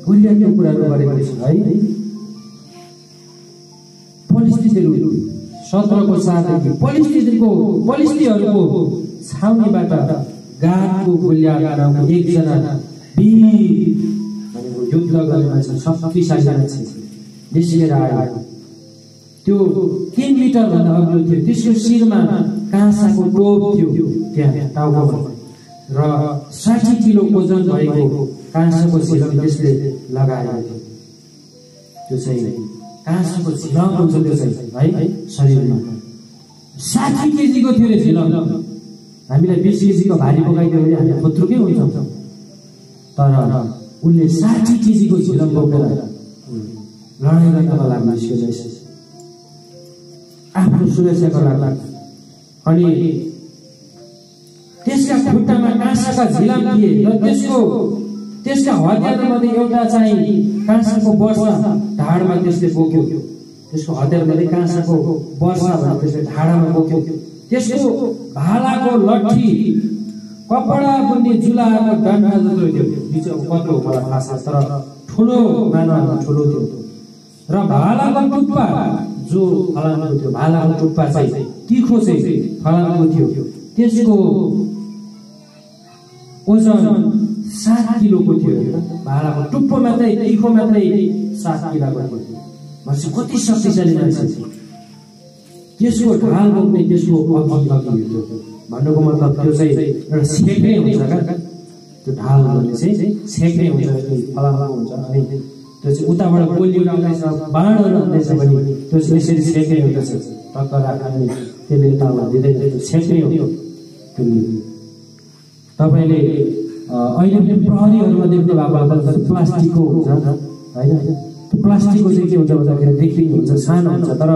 Speaker 1: गोलियतको कुराहरू गरेको छ है। फलिस्तीहरू 17को 7 फलिस्तीहरूको छाउनीबाट गादको गोलियत नामको एकजना वीर भनेको युद्ध गर्ने मान्छे, शक्तिशाली मान्छे निस्केर आयो। त्यो 3 मिटर भन्दा अग्लो थियो। त्यसको शिरमा काँसाको टोप थियो, त्यहाँ टाउकोमा, र 60 किलो ओजन भएको काँसाको झिलम त्यसले लगाएको थियो। त्यो चाहिँ काँसाको झिलम हुन्छ त्यो चाहिँ है शरीरमा। 60 केजीको थियो रे झिलम। हामीलाई 20 केजीको भारी बोकाइदियो भने हामी फुत्रुकै हुन्छ। तर उनले 60 केजीको झिलम बोकेर लडाइँ गर्नको लागि निस्केछ, आफ्नो सुरक्षाको लागि। अनि त्यसका खुट्टामा काँसाका झिलम थिए र त्यसका हतियारमध्ये एउटा चाहिँ काँसाको वर्षा ढाडमा त्यसले बोक्यो। त्यसको हतियारमध्ये काँसाको वर्षा भनेर त्यसले ढाडामा बोक्यो। त्यसको भालाको लट्ठी कपडा बुन्ने जुलाको डन्डा जस्तो थियो। बिचमा कत्रो मलाई थाहा छ, तर ठुलो मानवमा ठुलो थियो। र भालाको टुप्पा जो फलामको थियो, भालाको टुप्पा चाहिँ तिखो चाहिँ फलामको थियो। त्यसको ओजन 7 किलोको थियो। भालाको टुप्पो मात्रै, तिखो मात्रै 7 किलोको थियो। मान्छे कति शक्तिशाली मान्छे थियो। त्यसको ढाल बोक्ने त्यसको अघि थियो। भन्नुको मतलब त्यो चाहिँ एउटा सेक्ने हुन्छ क्या। त्यो ढाल भन्ने चाहिँ सेक्ने हुन्छ, फलामको हुन्छ। अनि त्यो चाहिँ उताबाट गोली आउँदैछ, बाणहरू आउँदैछ भने त्यो चाहिँ यसरी सेक्ने हुँदछ। टक्कर राख्ने त्यसले यताबाट दिँदैन, सेक्ने हो। तपाईँले अहिले पनि प्रहरीहरूमा देख्नु भएको होला, प्लास्टिकको हुन्छ होइन। त्यो प्लास्टिकको चाहिँ के हुन्छ भन्दाखेरि देखिने हुन्छ, सानो हुन्छ, तर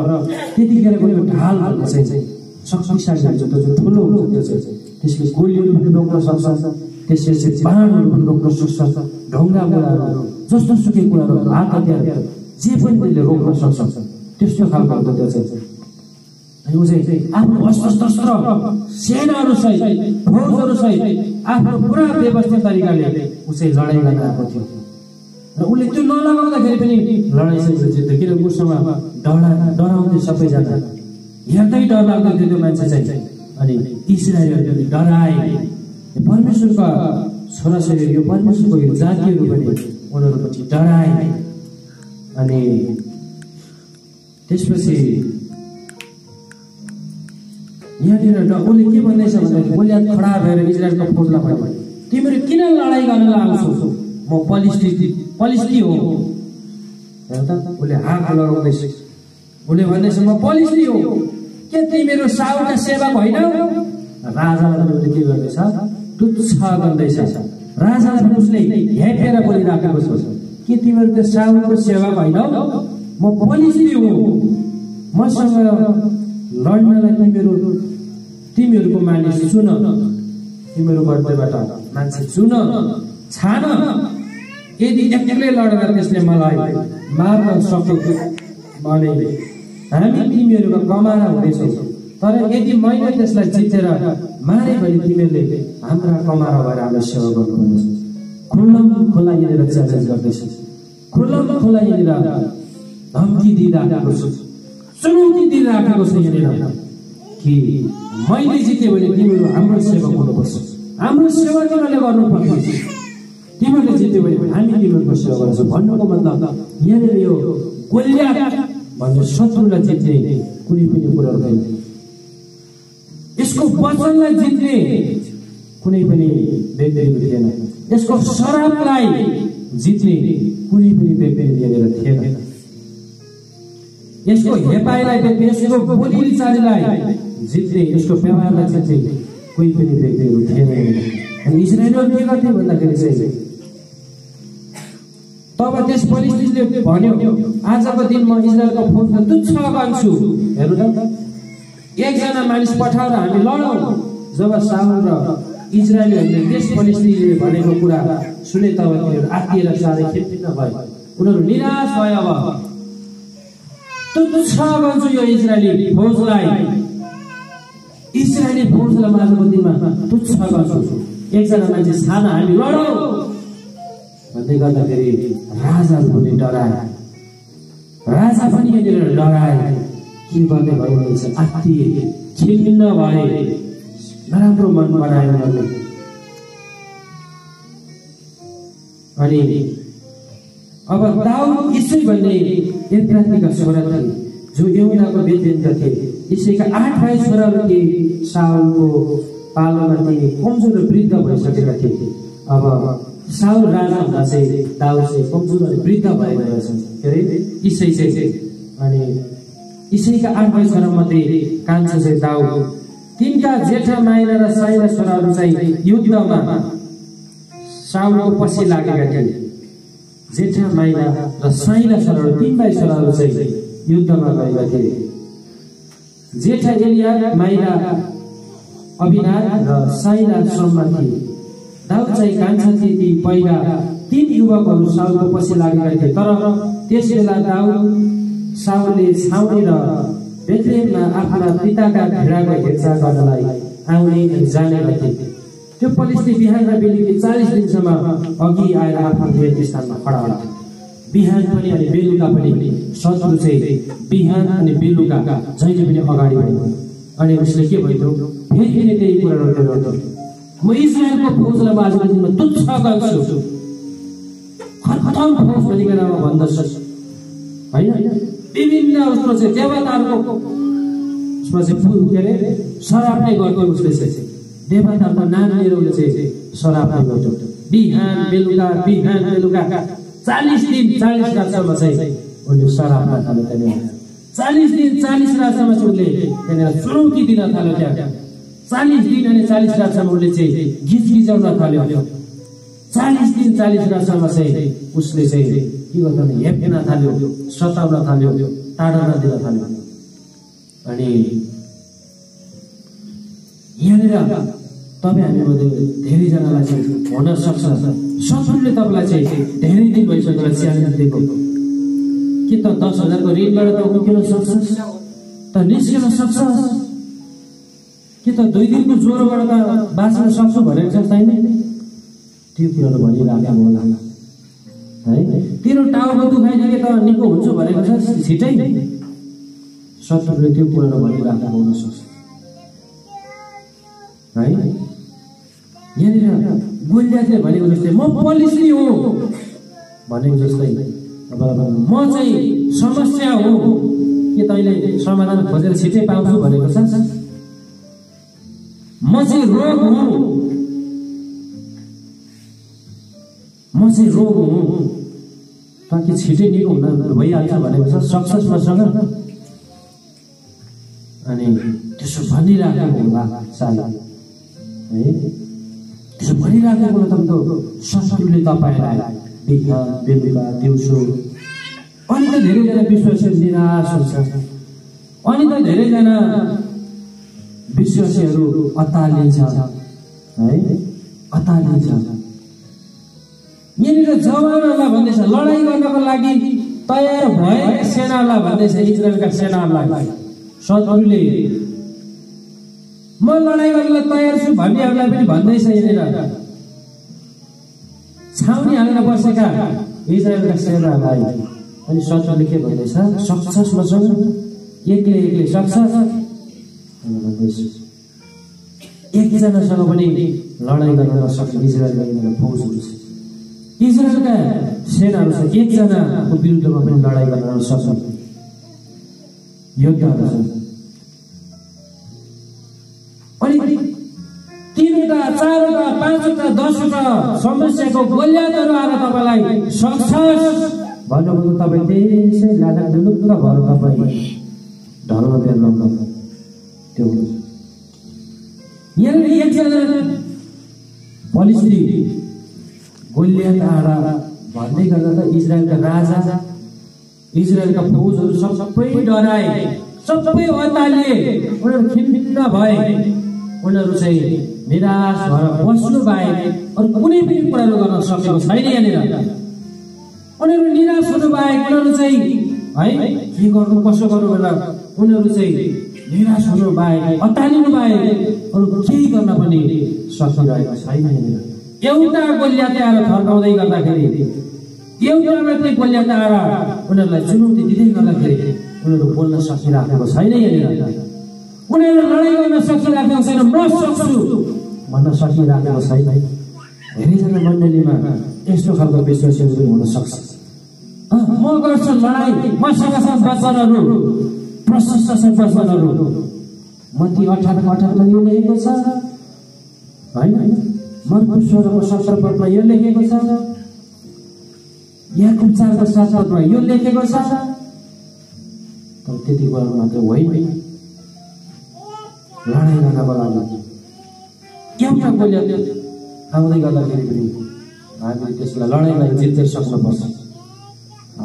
Speaker 1: त्यतिखेरको यो ढाल भन्ने चाहिँ शक्तिशाली हुन्छ। त्यो चाहिँ ठुलो हुन्छ। त्यो चाहिँ त्यसले गोलीहरू पनि रोक्न सक्छ, त्यसले चाहिँ बाणहरू पनि रोक्न सक्छ, ढुङ्गा कुराहरू जस्तो सुकै कुराहरू, हात हतियार जे पनि त्यसले रोक्न सक्छ। त्यस्तो खालको हुन्छ त्यो चाहिँ। अनि ऊ चाहिँ आफ्नो अस्त्र सेनाहरूसहित, फौजहरूसहित आफ्नो पुरा व्यवस्थित तरिकाले ऊ चाहिँ लडाइँ गर्न आएको थियो। र उसले त्यो नलगाउँदाखेरि पनि लडाइँ चाहिँ जित्थ्यो। किनकि उसँग डराउँथ्यो सबैजना, हेर्दै डर लाग्दो थियो त्यो मान्छे चाहिँ। अनि इस्राएलीहरूले डराए। परमेश्वरका छोराछोरी यो परमेश्वरको यो जातिहरू पनि उनीहरूपट्टि डराए। अनि त्यसपछि यहाँनिर उसले के भन्दैछ भन्दाखेरि गोलियत खडा भएर इजरायलको फौजलाई भन्यो, तिमीहरू किन लडाइँ गर्न लाग्छौ? म पलिस्टी हो। हेर त उसले हात लडाउँदैछ। उसले भन्दैछ म पलिस्टी हो, के तिमीहरू साउलका सेवक होइनौ? राजालाई पनि उसले के गर्दैछ? तुच्छ गर्दैछ। राजालाई पनि उसले हेपेर बोलिराखेको छ, के तिमीहरू त साउलको सेवक होइनौ? म पलिस्टी हो, मसँग लड्नलाई तिमीहरूको मानिस चुन, तिमीहरू मध्येबाट मान्छे चुन, छान। यदि एक्लै लडेर त्यसले मलाई मार्न सक्यो भने हामी तिमीहरूको कमारा हुनेछौँ, तर यदि मैले त्यसलाई जितेर मारे भने तिमीहरूले हाम्रा कमारा भएर हाम्रो सेवा गर्नुपर्नेछ। खुल्लम खुल्ला यहाँनिर च्यालेन्ज गर्दैछ, खुल्लम खुल्ला यहाँनिर धम्की दिइराखेको छु, चुनौती दिइराखेको छु यहाँनिर कि मैले जितेँ भने तिमीहरू हाम्रो सेवा गर्नुपर्छ, हाम्रो सेवा तिमीहरूले गर्नुपर्छ। तिमीहरूले जित्यो भने हामी तिमीहरूको सेवा गर्छौँ भन्नुको मतलब यहाँनिर यो गोलियत भन्ने शत्रुलाई जित्ने कुनै पनि कुरा छैन। यसको वचनलाई जित्ने कुनै पनि व्यक्तिहरू थिएन। यसको शराबलाई जित्ने कुनै पनि व्यक्तिहरू यहाँनिर थिएन। यसको हेपाइलाई जित्ने, यसको बोलीचालीलाई जित्ने, यसको व्यवहारलाई जित्ने कोही पनि व्यक्तिहरू थिएन। अनि इजरायलीहरूले के गर्थे भन्दाखेरि चाहिँ तब त्यस पलिस्टीले भन्यो, आजको दिन म इजरायलको फौजलाई तुच्छ गर्छु। हेर्नु त, एकजना मानिस पठाएर हामी लडौँ। जब साउल र इजरायलीहरूले त्यस पलिस्टीले भनेको कुरा सुने तब तिनीहरू आत्तिएर साह्रै खिन्न भए, उनीहरू निराश भयो। अब तुच्छ गर्छु यो इजरायली फौजलाई, इजरायली फौजलाई आजको दिनमा तुच्छ गर्छु। एकजना मान्छे छान, हामी लडौँ भन्दै गर्दाखेरि राजा पनि डराए। राजा पनि यहाँनिर डराए। के गर्ने भन्नुहुन्छ? आत्तिए, खिन्न भए, नराम्रो मन बनाए उनीहरूले। अनि अब दाउद इसै भन्ने एफ्रातीका छोरा थिए जो यहुदाको बेथलेहमका थिए। इसैका 8 भाइ छोराहरू थिए। साउलको पालोमा ती कमजोर र वृद्ध भइसकेका थिए। अब साउल राजा हुँदा चाहिँ दाउद चाहिँ कमजोर अनि वृद्ध भएर रहेछन्। के अरे इसै चाहिँ, अनि इसैका 8 भाइ छोरामध्ये कान्छो चाहिँ दाउद। तिनका जेठा माइला र साइला छोराहरू चाहिँ युद्धमा साउलको पछि लागेका थिए। जेठा माइला र साइला छोराहरू 3 भाइ छोराहरू चाहिँ युद्धमा गएका थिए। जेठा एलियाब, माइला अबिनाद र साइला श्रममा थिए। दाउद चाहिँ कान्छा थिए। ती पहिला 3 युवकहरू साउलको पछि लागेका थिए। तर त्यसबेला दाउद साउलले छाउनी र बेथलेहममा आफ्ना पिताका भेडाको हेरचाह गर्नलाई आउने अनि जाने गर्थे। त्यो पलिस्टी बिहान र बेलुकी 40 दिनसम्म अघि आएर आफ्नो नियत स्थानमा खडा हुन्थे। बिहान पनि अनि बेलुका पनि शत्रु चाहिँ बिहान अनि बेलुका जहिले पनि अगाडि बढ्यो। अनि उसले के भन्यो? फेरि त्यही कुराहरू गर्यो, म इजरायलको फौजलाई आजको दिनमा तुच्छ गर्छु, खतम फौज भनिकन भन्दछु होइन। विभिन्न उसको चाहिँ देवताहरूको उसमा चाहिँ फुल के अरे शराब नै गर्थ्यो। उसले चाहिँ देवताहरूको नाम लिएर उसले चाहिँ शराब नै गर्थ्यो। बिहान बेलुका 40 दिन 40 रातसम्म चाहिँ उसले शराब खान थाल्यो। त्यहाँनिर 40 दिन 40 रातसम्म चाहिँ उसले त्यहाँनिर चुनौती दिन थाल्यो। त्यहाँ 40 दिन अनि 40 रातसम्म उसले चाहिँ गीत गिजाउन थाल्यो। 40 दिन 40 रातसम्म चाहिँ उसले चाहिँ के गर्दा हेप्न थाल्यो, सताउन थाल्यो, ताडना दिन थाल्यो। अनि यहाँनिर तपाईँ हामीमध्ये धेरैजनालाई चाहिँ हुन सक्छ शत्रुले तपाईँलाई चाहिँ धेरै दिन भइसकेर च्यालेन्ज दिएको। के त 10,000को ऋणबाट त उकिन सक्छस्, त निस्किन सक्छस्, कि त 2 दिनको ज्वरोबाट त बाँच्न सक्छु भनेको छ छैन? त्यो कुराहरू भनिराखेको होला है। तेरो टाउको दुखाइदिए त निको हुन्छ भनेको छ छिटै। शत्रुले त्यो कुराहरू भनिराखेको हुन सक्छ। है। यहाँनिर गोलियातले भनेको जस्तै म पुलिस नै हो भनेको जस्तै म चाहिँ समस्या हो के तैँले समाधान खोजेर छिटै पाउँछु भनेको छ। म चाहिँ रोग हुँ, म चाहिँ रोग हुँ ताकि छिटै निको हुन भइहाल्छ भनेको छ। सक्सेस मसँग अनि त्यसो भनिराखेको होला सायद है। त्यसो भनिराखेको होला तपाईँको शत्रुले तपाईँलाई बिहान बेलुका दिउँसो। अनि त धेरैजना विश्वासीहरू निराश हुन्छ, अनि त धेरैजना विश्वासीहरू अत्तालिन्छ है, अत्तालिन्छ। यहाँनिर जवानहरूलाई भन्दैछ लडाइँ गर्नको लागि तयार भएका सेनाहरूलाई भन्दैछ, इजरायलका सेनाहरूलाई शत्रुले म लडाइँ गर्नलाई तयार छु भन्नेहरूलाई पनि भन्दैछ। यहाँनिर छाउनी हालेर बसेका इजरायलका सेनाहरूलाई अनि शत्रुले के भन्दैछ, सक्छस् मसँग, एक्लै एक्लै सक्छस् भन्दैछ। एकजनासँग पनि लडाइँ गर्न नसक्ने इजरायलका फौजहरू छ, इजरायलका सेनाहरू छ, एकजनाको विरुद्धमा पनि लडाइँ गर्न नसक्ने योद्धाहरू छन्। अनि 3वटा 4वटा 5वटा 10वटा समस्याको गोलियातहरू आएर तपाईँलाई सक्छस् भन्नुभयो। तपाईँ त्यसै लादा ढुलुक्क भएर तपाईँ ढल्न बेर्न त्यो हुन्छ। यहाँनिर एकजना फलिस्ती गोलियात आएर भन्दै गर्दा त इजरायलका राजा इजरायलका फौजहरू सबै डराए, सबै अत्तालिए, उनीहरू खिन्न भए। उनीहरू चाहिँ निराश भएर बस्नु बाहेक अरू कुनै पनि कुराहरू गर्न सकेको छैन। यहाँनिर उनीहरू निराश हुनु बाहेक उनीहरू चाहिँ है के गर्नु कसो गर्नु भनेर उनीहरू चाहिँ निराश हुनु बाहेक अत्तालिनु बाहेक अरू केही गर्न पनि सकिरहेको छैन। एउटा गोलियात आएर थर्काउँदै गर्दाखेरि, एउटा मात्रै गोलियात आएर उनीहरूलाई चुनौती दिँदै गर्दाखेरि उनीहरू बोल्न सकिरहेको छैन। यहाँनिर उनीहरू लडाइँ गर्न सकिरहेको छैन, म सक्छु भन्न सकिरहेको छैन। धेरैजना मण्डलीमा यस्तो खालको विश्वासहरू पनि हुन सक्छ। म गर्छु लडाइँ, मसँग छ वचनहरू, प्रशस्त छ वचनहरू। मत्ती 18:18 यो लेखेको छ होइन, मर्को 16:17 यो लेखेको छ, याकुब 4:7 यो लेखेको छ। तर त्यति कुरा मात्र होइन, लडाइँ गर्नको लागि एउटा गोलियात आउँदै गर्दाखेरि पनि हामीले त्यसलाई लडाइँ गरेर जित्दै सक्नुपर्छ।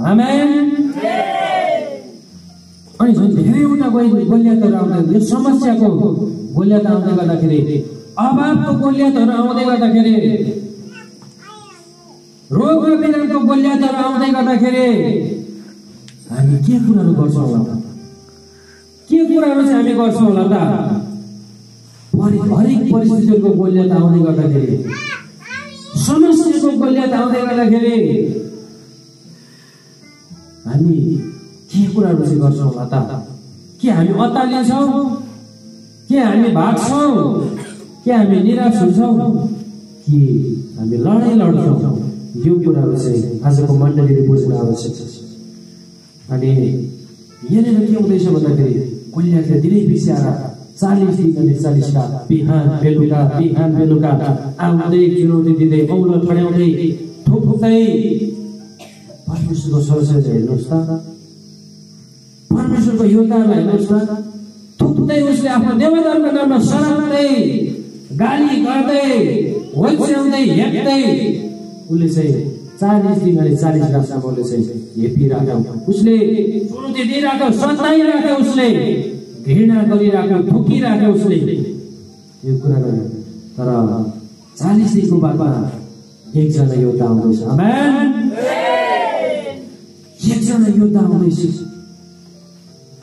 Speaker 1: आमेन। अनि झन् धेरैवटा गोलियातहरू आउँदै, यो समस्याको गोलियात आउँदै गर्दाखेरि, अभावको गोलियातहरू आउँदै गर्दाखेरि, रोग र बिरामको गोलियातहरू आउँदै गर्दाखेरि हामी के कुराहरू गर्छौँ होला त? के कुराहरू चाहिँ हामी गर्छौँ होला त? हरेक परिस्थितिहरूको गोलियात आउँदै गर्दाखेरि, समस्याको गोलियात आउँदै गर्दाखेरि हामी के कुराहरू चाहिँ गर्छौँ होला त? के हामी अत्तालिन्छौँ? के हामी भाग्छौँ? के हामी निराश हुन्छौँ? कि हामी लडाइँ लड्छौँ? यो कुराहरू चाहिँ आजको मण्डलीले बुझ्न आवश्यक छ। अनि यहाँनिर के हुँदैछ भन्दाखेरि गोलियातले दिनै पछि आएर 40 दिन अनि 40 रात बिहान बेलुका आउँदै चुनौती दिँदै औलो ठड्याउँदै ठोक्दै परमेश्वरको सरस्वती हेर्नुहोस् त, परमेश्वरको योद्धाहरूलाई हेर्नुहोस् न, थुक्दै उसले आफ्नो देवताहरूको नाममा सराप्दै गाली गर्दै होच्याउँदै हेप्दै उसले चाहिँ 40 दिन अनि 40 रातसम्म उसले चाहिँ हेपिरहेको, उसले चुनौती दिइरहेको, सताइरहेको, उसले घृणा गरिरहेको, ठोकिरहेको उसले यो कुरा गर्यो। तर 40 दिनको बादमा एकजना योद्धा आउँदैछ। आमेन। एकजना योद्धा आउँदैछ।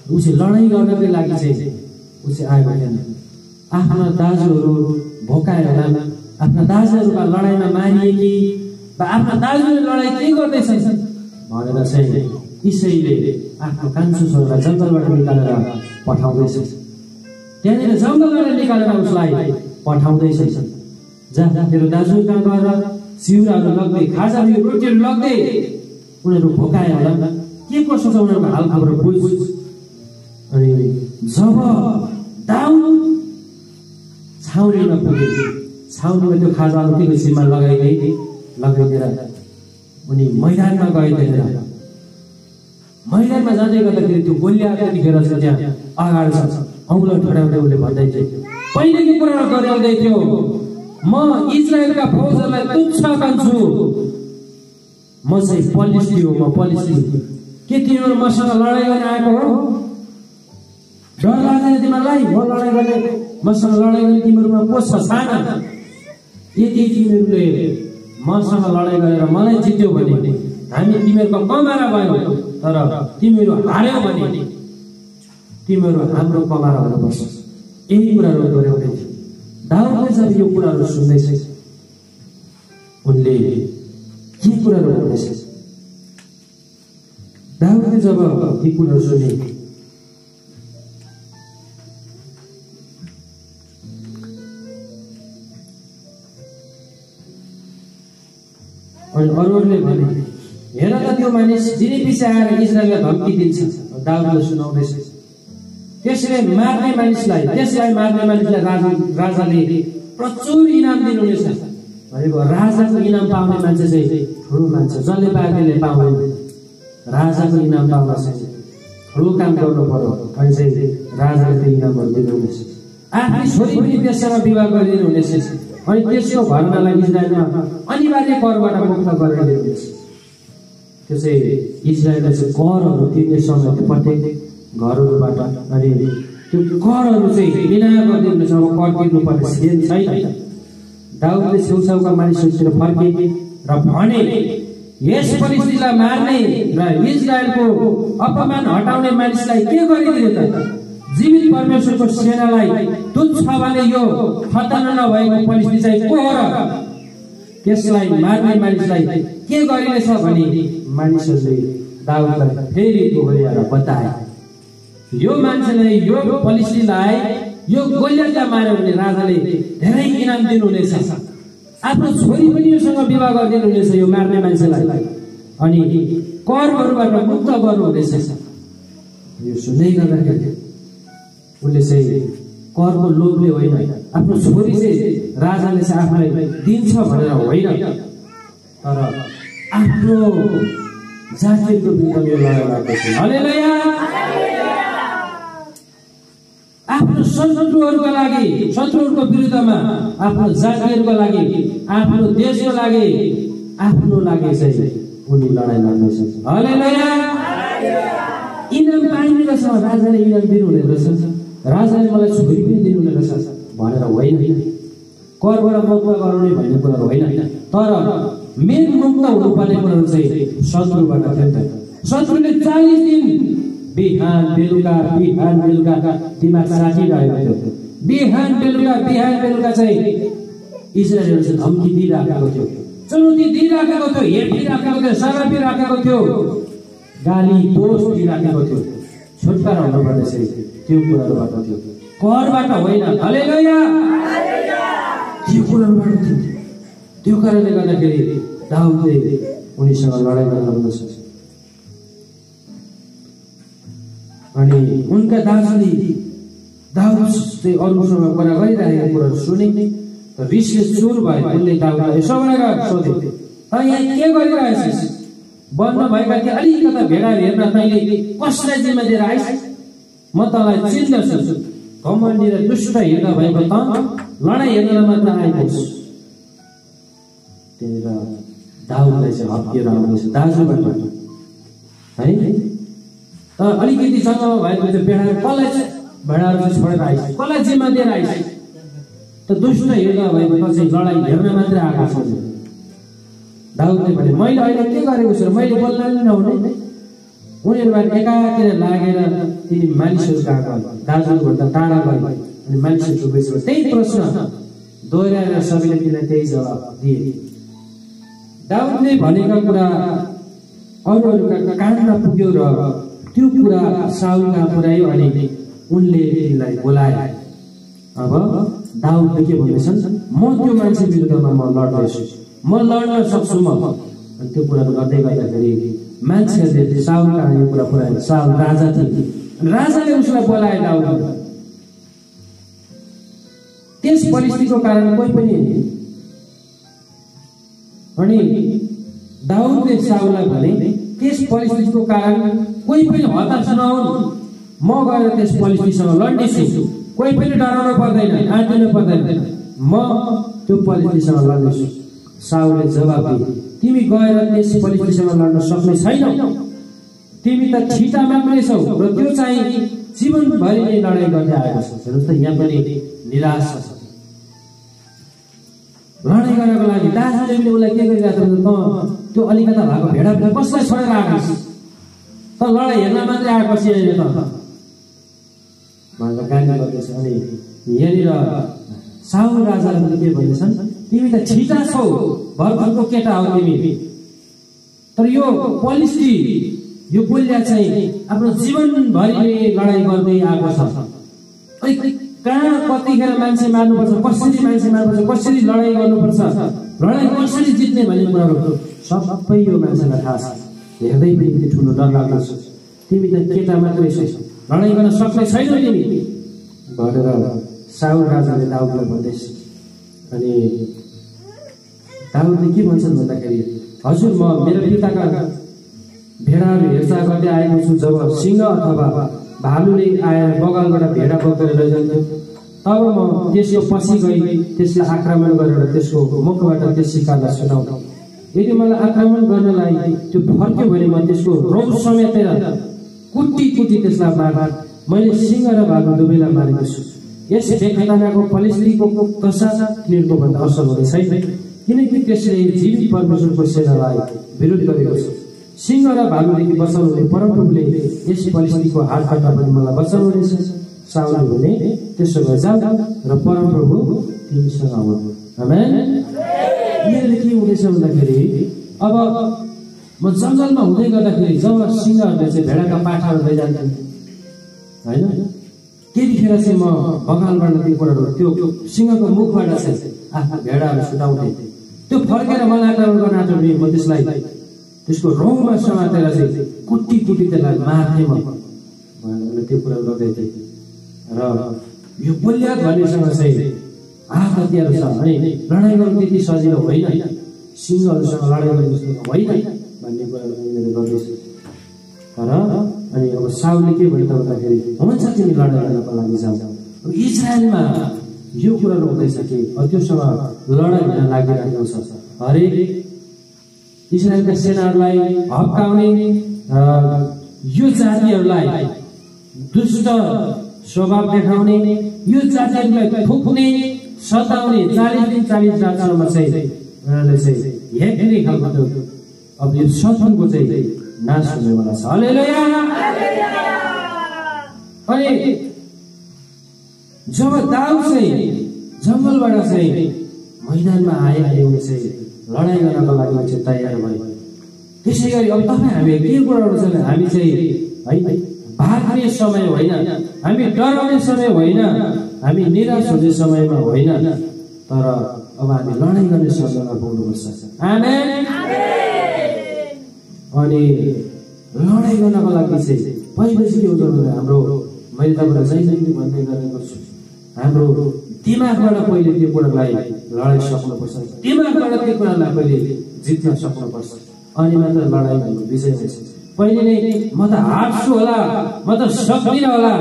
Speaker 1: उसे लडाइँ गर्नकै लागि चाहिँ उसे आयो भने आफ्ना दाजुहरू भोकाएर होला, आफ्ना दाजुहरूका लडाइँमा मारिए कि आफ्ना दाजुले लडाइँ के गर्दैछ भनेर चाहिँ इसैले आफ्नो कान्छो छोरालाई जङ्गलबाट निकालेर पठाउँदैछ। त्यहाँनिर जङ्गलबाट निकालेर उसलाई पठाउँदैछ। जहाँ तेरो दाजु कहाँ गएर सिउराहरू लग्दै खाजाहरू रोटीहरू लग्दै उनीहरू भोकाए होला। के कसो छ उनीहरूको हाल खबर बुझ। अनि जब दाउद छाउनीमा पुगे, छाउनीमा त्यो खाजाहरू त्यो सीमा लगाइदिएर उनी मैदानमा गइदिएर मैदानमा जाँदै गर्दाखेरि त्यो गोलियात त्यतिखेर चाहिँ त्यहाँ अगाडि छ औँलो ठडाउँदै उसले भन्दै थियो, पहिलेको कुरा गरिँदै थियो, म इजरायलका फौजहरूलाई तुच्छ गर्छु, म चाहिँ पलिस्टी हो, म पलिस्टी। के तिमीहरू मसँग लडाइँ गर्न आएको हो? डर लाग्दैन तिमीहरूलाई? म लडाइँ गर्ने, मसँग लडाइँ गर्ने तिमीहरूमा को छ साना? यदि तिमीहरूले मसँग लडाइँ गरेर मलाई जित्यो भने हामी तिमीहरूको कमारा भयो, तर तिमीहरू हार्यौ भने तिमीहरू हाम्रो कमारा हुनुपर्छ। यही कुराहरू दोहोऱ्याउँदै थियो। दाउदले जब यो कुराहरू सुन्दैछ उनले के कुराहरू भन्दैछ? दाउदले जब यी कुराहरू सुने अनि अरूहरूले भने, हेर त त्यो मानिस दिनै पछि आएर इजरायललाई धम्की दिन्छ। दाउदले सुनाउँदैछ, त्यसलाई मार्ने मानिसलाई राजाले प्रचुर इनाम दिनुहुनेछ। भनेको राजाको इनाम पाउने मान्छे चाहिँ ठुलो मान्छे, जसले बाघले पाउँदैन। राजाको इनाम पाउन चाहिँ ठुलो काम गर्नु पर्यो, अनि चाहिँ राजाले त्यो इनामहरू दिनुहुनेछ। आफ्नै छोरी पनि त्यससँग विवाह गरिदिनुहुनेछ। अनि त्यसको घरनालाई इजरायलमा अनिवार्य करबाट मुक्त गराइदिनुहुनेछ। त्यो चाहिँ इजरायलले चाहिँ करहरू तिर्ने समय प्रत्येक घरहरूबाट, अनि त्यो करहरू चाहिँ बिना गरिदिनुहुनेछ। अब कर तिर्नुपर्ने सिजन छैन। दाउदले छेउछाउका मानिसहरूतिर फर्के र भने, यस पलिस्टीलाई मार्ने र इजरायलको अपमान हटाउने मानिसलाई के गरिदिने त? जीवित परमेश्वरको सेनालाई तुच्छ भने यो खतना नभएको पलिस्टी चाहिँ को हो र? त्यसलाई मार्ने मानिसलाई के गरिनेछ भने मानिसहरूले दाउदलाई फेरि दोहोऱ्याएर बताए, यो मान्छेले यो पलिस्टीलाई यो गोलियतलाई मार्यो भने राजाले धेरै इनाम दिनुहुनेछ। आफ्नो छोरी पनि योसँग विवाह गरिदिनुहुनेछ यो मार्ने मान्छेलाई, अनि करहरूबाट मुक्त गर्नुहुनेछ। यो सुन्दै गर्दाखेरि उनले चाहिँ करको लोभले होइन, आफ्नो छोरी चाहिँ राजाले चाहिँ आफूलाई दिन्छ भनेर होइन, तर आफ्नो जातिको विरुद्ध यो लडाइँ लाग्दैछ। हालेलुया। आफ्नो शत्रुहरूको लागि, शत्रुहरूको विरुद्धमा, आफ्नो जातिहरूको लागि, आफ्नो देशको लागि, आफ्नो लागि चाहिँ उनी लडाइँ लाग्दैछ। हालेलुया। इनाम पाइने रहेछ, राजाले इनाम दिनुहुने रहेछ, राजाले मलाई छोरी पनि दिनुहुने रहेछ भनेर होइन, करबाट मुक्त गराउने भन्ने कुरा होइन, तर मेन मुक्त हुनुपर्ने कुराहरू चाहिँ शत्रुबाट थियो। शत्रुले 40 दिन बिहान बेलुका दिमाग साटिरहेको थियो। बिहान बेलुका चाहिँ इजरायलले चाहिँ धम्की दिइराखेको थियो, चुनौती दिइराखेको थियो, हेपिराखेको थियो, सरापिराखेको थियो, गाली दोष दिइराखेको थियो। छुटकारा हुनुपर्ने चाहिँ त्यो कुराहरूबाट थियो, करबाट होइन। हालेलुया। त्यो कुराहरूबाट थियो। त्यो कारणले गर्दाखेरि दाउदले उनीसँग लडाइँ गर्न सक्छ। अनि उनका दाजुले दाउद चाहिँ अरूसँग कुरा गरिरहेको कुराहरू सुने, रिसले चोर भए। उनले दाउदलाई यसो भनेर सोधे, त यहाँ के गरिरहेछस्? बन्न भएका थिए अलिकता भेडा हेर्न तैँले कसलाई जिम्मा दिएर आइस? म तँलाई चिन्दछु, घमण्डी र दुष्ट हेर्दा भएको त लडाइँ हेर्न मात्र आइपुग्छ। त्यहाँनिर दाउदलाई चाहिँ हप्किएर आउँदैछ दाजुबाट है। अलिकति जङ्गलमा भएको त्यो भेडाहरू भेडाहरू चाहिँ छोडेर आइस, कसलाई जिम्मा दिएर आइस? त दुष्ट हेर्दा भएको त चाहिँ लडाइँ हेर्न मात्रै आएको छ। दाउदले भने, मैले अहिले के गरेको छु? मैले बोल्न पनि नहुने। उनीहरूबाट एकातिर लागेर तिनी मानिसहरू कहाँ गए, दाजुभन्दा टाढा गए, अनि मानिसहरूको बिचमा त्यही प्रश्न दोहोऱ्याएर सबैले तिनलाई त्यही जवाब दिए। दाउदले भनेका कुरा अरूहरूका कानमा पुग्यो र त्यो कुरा साउल कहाँ पुर्यायो, अनि उनले तिनलाई बोलाए। अब दाउदले के भन्दैछन्, म त्यो मान्छे विरुद्धमा म लड्दैछु, म लड्न सक्छु म। अनि त्यो कुरा गर्दै गर्दाखेरि मान्छेहरूले साउल कहाँ यो कुरा पुऱ्यायो। साउल राजा थिए, राजाले उसलाई बोलाए दाउद। त्यस परिस्थितिको कारण कोही पनि अनि दाउदले साउललाई भने त्यस परिस्थितिको कारण कोही पनि हताश नहुन्, म गएर त्यस परिस्थितिसँग लड्नेछु, कोही पनि डराउनु पर्दैन, आँटिनु पर्दैन, म त्यो परिस्थितिसँग लड्नेछु। साउलले जवाब दिए, तिमी गएर त्यस परिस्थितिसँग लड्न सक्ने छैनौ, तिमी त छिटा मात्रै छौ र त्यो चाहिँ जीवनभरि नै लडाइँ गर्दै आएको छ। हेर्नुहोस् त, यहाँ पनि निराशा छ। लडाइँ गर्नको लागि दाजुले पनि उसलाई के गरिरहेको छ, त त्यो अलिकता भएको भेडा कसलाई छोडेर आएको छ, त लडाइँ हेर्न मात्रै आएपछि अहिले त भनेर गाली गर्दैछ। अनि यहाँनिर साउल राजाले पनि के भन्दैछन्, तिमी त छिटा छौ, भर्खरको केटा हो तिमी, तर यो पोलिसी यो बोल्या चाहिँ आफ्नो जीवनभरि लडाइँ गर्दै आएको छ। कहाँ कतिखेर मान्छे मार्नुपर्छ, कसरी मान्छे मार्नुपर्छ, कसरी लडाइँ गर्नुपर्छ, लडाइँ कसरी जित्ने भन्ने कुराहरू सबै यो मान्छेलाई थाहा छ। हेर्दै पनि ठुलो डर लाग्दछ, तिमी त केटा मात्रै छौ, लडाइँ गर्न सक्ने छैनौ तिमी भनेर साउल राजाले दाउदलाई भन्दैछ। अनि दाउदले के भन्छन् भन्दाखेरि, हजुर म मेरो पिताका भेडाहरू हेरचाह गर्दै आएको छु, जब सिंह अथवा भालुले आएर बगालबाट भेडा बोकेर लैजान्थ्यो, तब म त्यसको पछि गई त्यसलाई आक्रमण गरेर त्यसको मुखबाट त्यस शिकारलाई सुनाउँथेँ। यदि मलाई आक्रमण गर्नलाई त्यो फर्क्यो भने म त्यसको रौँ समेतेर कुटी कुटी त्यसलाई मार। मैले सिंह र भालु दुवैलाई मारेको छु। यस बेखतानाको पलिस्तीको कसा तिनीहरूको भन्दा असल हुने छैन, किनकि त्यसले जीवित परमेश्वरको सेनालाई विरोध गरेको छ। सिंह र भालुदेखि बचाउनु परमप्रभुले यस पलिस्तीको हातबाट पनि मलाई बचाउनुहुनेछ। साउलले भने, त्यसो भए जाऊ र परमप्रभु तिमीसँग हुन्। आमेन। यहाँले के हुँदैछ भन्दाखेरि, अब म जङ्गलमा हुँदै गर्दाखेरि जब सिंहहरूले चाहिँ भेडाका पाठाहरू लैजान्थ्यो होइन, त्यतिखेर चाहिँ म बगालबाट त्यो कुराहरू त्यो सिंहको मुखबाट चाहिँ आफ्नो भेडाहरू छुटाउँथेँ। त्यो फर्केर मलाई आक्रमण गर्न आँट्यो भने म त्यसलाई त्यसको रौँमा समातेर चाहिँ कुटी कुटी त्यसलाई मार्थेँ म भनेर त्यो कुरा गर्दै थिएँ। र यो गोलियत भन्नेसँग चाहिँ हात हतियार छ, अनि लडाइँ गर्नु त्यति सजिलो होइन, सिंहहरूसँग लडाइँ गर्नु जस्तो होइन भन्ने कुरा उनीहरूले गर्दैछ। तर अनि अब साउलले के भन्यो त भन्दाखेरि, हुन्छ तिमी लडाइँ गर्नको लागि जाऊ। अब इजरायलमा यो कुराहरू हुँदैछ कि त्योसँग लडाइँ हुन लागिरहेको छ। हरेक इजरायलका सेनाहरूलाई हप्काउने, यो जातिहरूलाई दुष्ट स्वभाव देखाउने, यो जातिहरूलाई थुक्ने, सताउने 40 दिन 40 रातसम्म चाहिँ उनीहरूले चाहिँ हेक्ने खालको त्यो अब यो शत्रुको चाहिँ नाश हुनेवाला छ। हालेलुया। अनि जब दाउद चाहिँ जङ्गलबाट चाहिँ मैदानमा आए अनि उनी चाहिँ लडाइँ गर्नको लागि चाहिँ तयार भए। त्यसै गरी अब तपाईँ हामी के कुराहरू छन्, हामी चाहिँ है भाग्ने समय होइन, हामी डराउने समय होइन, हामी निराश हुने समयमा होइन, तर अब हामी लडाइँ गर्ने समयमा पुग्नुपर्छ। आमेन। अनि लडाइँ गर्नको लागि चाहिँ पहिले चाहिँ के हुन्छ भने हाम्रो, मैले तपाईँलाई जहिले भन्दै गरेको छु, हाम्रो दिमागबाट पहिले त्यो कुरालाई लडाइँ सक्नुपर्छ, दिमागबाट त्यो कुरालाई पहिले जित्न सक्नुपर्छ, अनि मात्र लडाइँ भन्नु विजय हुन्छ। पहिले नै म त हार्छु होला, म त सक्दिनँ होला,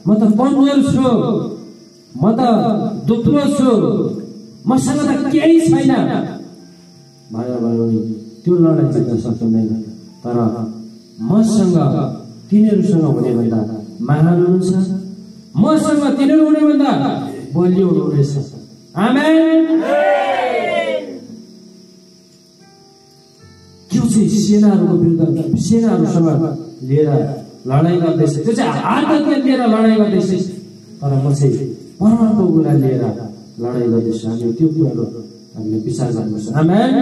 Speaker 1: म त कमजोर छु, म त दुख्लो छु, मसँग त केही छैन भनेर भन्यो भने त्यो लडाइँ जित्न सक्दैन। तर मसँग तिनीहरूसँग हुने भन्दा महान हुनुहुन्छ, मसँग तिनीहरू हुने भन्दा बलियो हुनुहुनेछ। आमेन। त्यो चाहिँ सेनाहरूको विरुद्ध सेनाहरूसँग लिएर लडाइँ गर्दैछ, त्यो चाहिँ हात लिएर लडाइँ गर्दैछ, तर म चाहिँ परमप्रभुलाई लिएर लडाइँ गर्दैछु। हामी त्यो कुराहरू हामीले विचार गर्नुपर्छ। आमेन।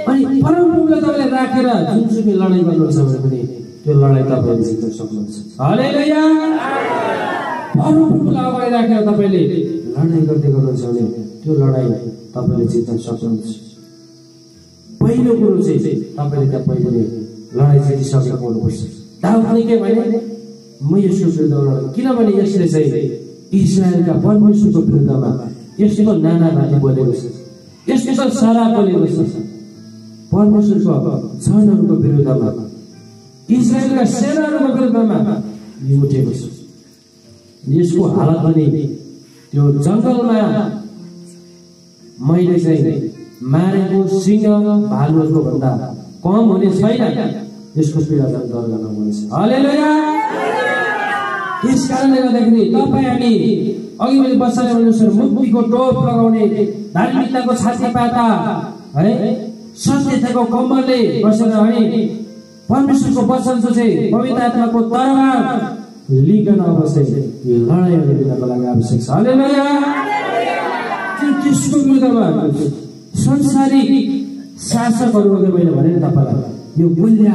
Speaker 1: अनि परमप्रभुलाई तपाईँले राखेर जुनसुकै लडाइँ गर्नुहुन्छ भने पनि त्यो लडाइँ तपाईँले जित्न सक्नुहुन्छ। हालेलुया। परमप्रभुलाई अगाडि राखेर तपाईले लडाईँ गर्दै गर्नुहुन्छ भने त्यो लडाईँ तपाईले जित्न सक्नुहुन्छ। पहिलो कुरो चाहिँ तपाईले त्यहाँ पहिले लडाईँ जितिसकेको हुनुपर्छ। दाउदले के भने म यसको विरुद्धमा लड्छु, किनभने यसले चाहिँ इस्राएलका परमेश्वरको विरुद्धमा यस्तो नाना नाति बोलेको छ, यस्तो सारा बोलेको छ, परमेश्वरको जनहरूको विरुद्धमा, इस्राएलका सेनाहरूको विरुद्धमा यो उठेको छ। यसको हालत पनि त्यो जङ्गलमा मैले चाहिँ मारेको सिंह भालुहरूको भन्दा कम हुने छैन, यसको पीडा झन् गर्न हुनेछ। हालेलुया। त्यस कारणले गर्दाखेरि तपाईँ हामी अघि मैले बचाउने अनुसार मुक्तिको टोप लगाउने, धार्मिकताको छातीपाता है, सत्यताको कम्बलले बसेर है परमेश्वरको वचन जो चाहिँ पवित्र आत्माको तरबार लिकन अवस्था यो लडाईँहरू दिनको लागि आवश्यक छ। हालेलुया। त्यसको विरुद्धमा संसारिक शासकहरू मैले भने तपाईँलाई यो मूल्य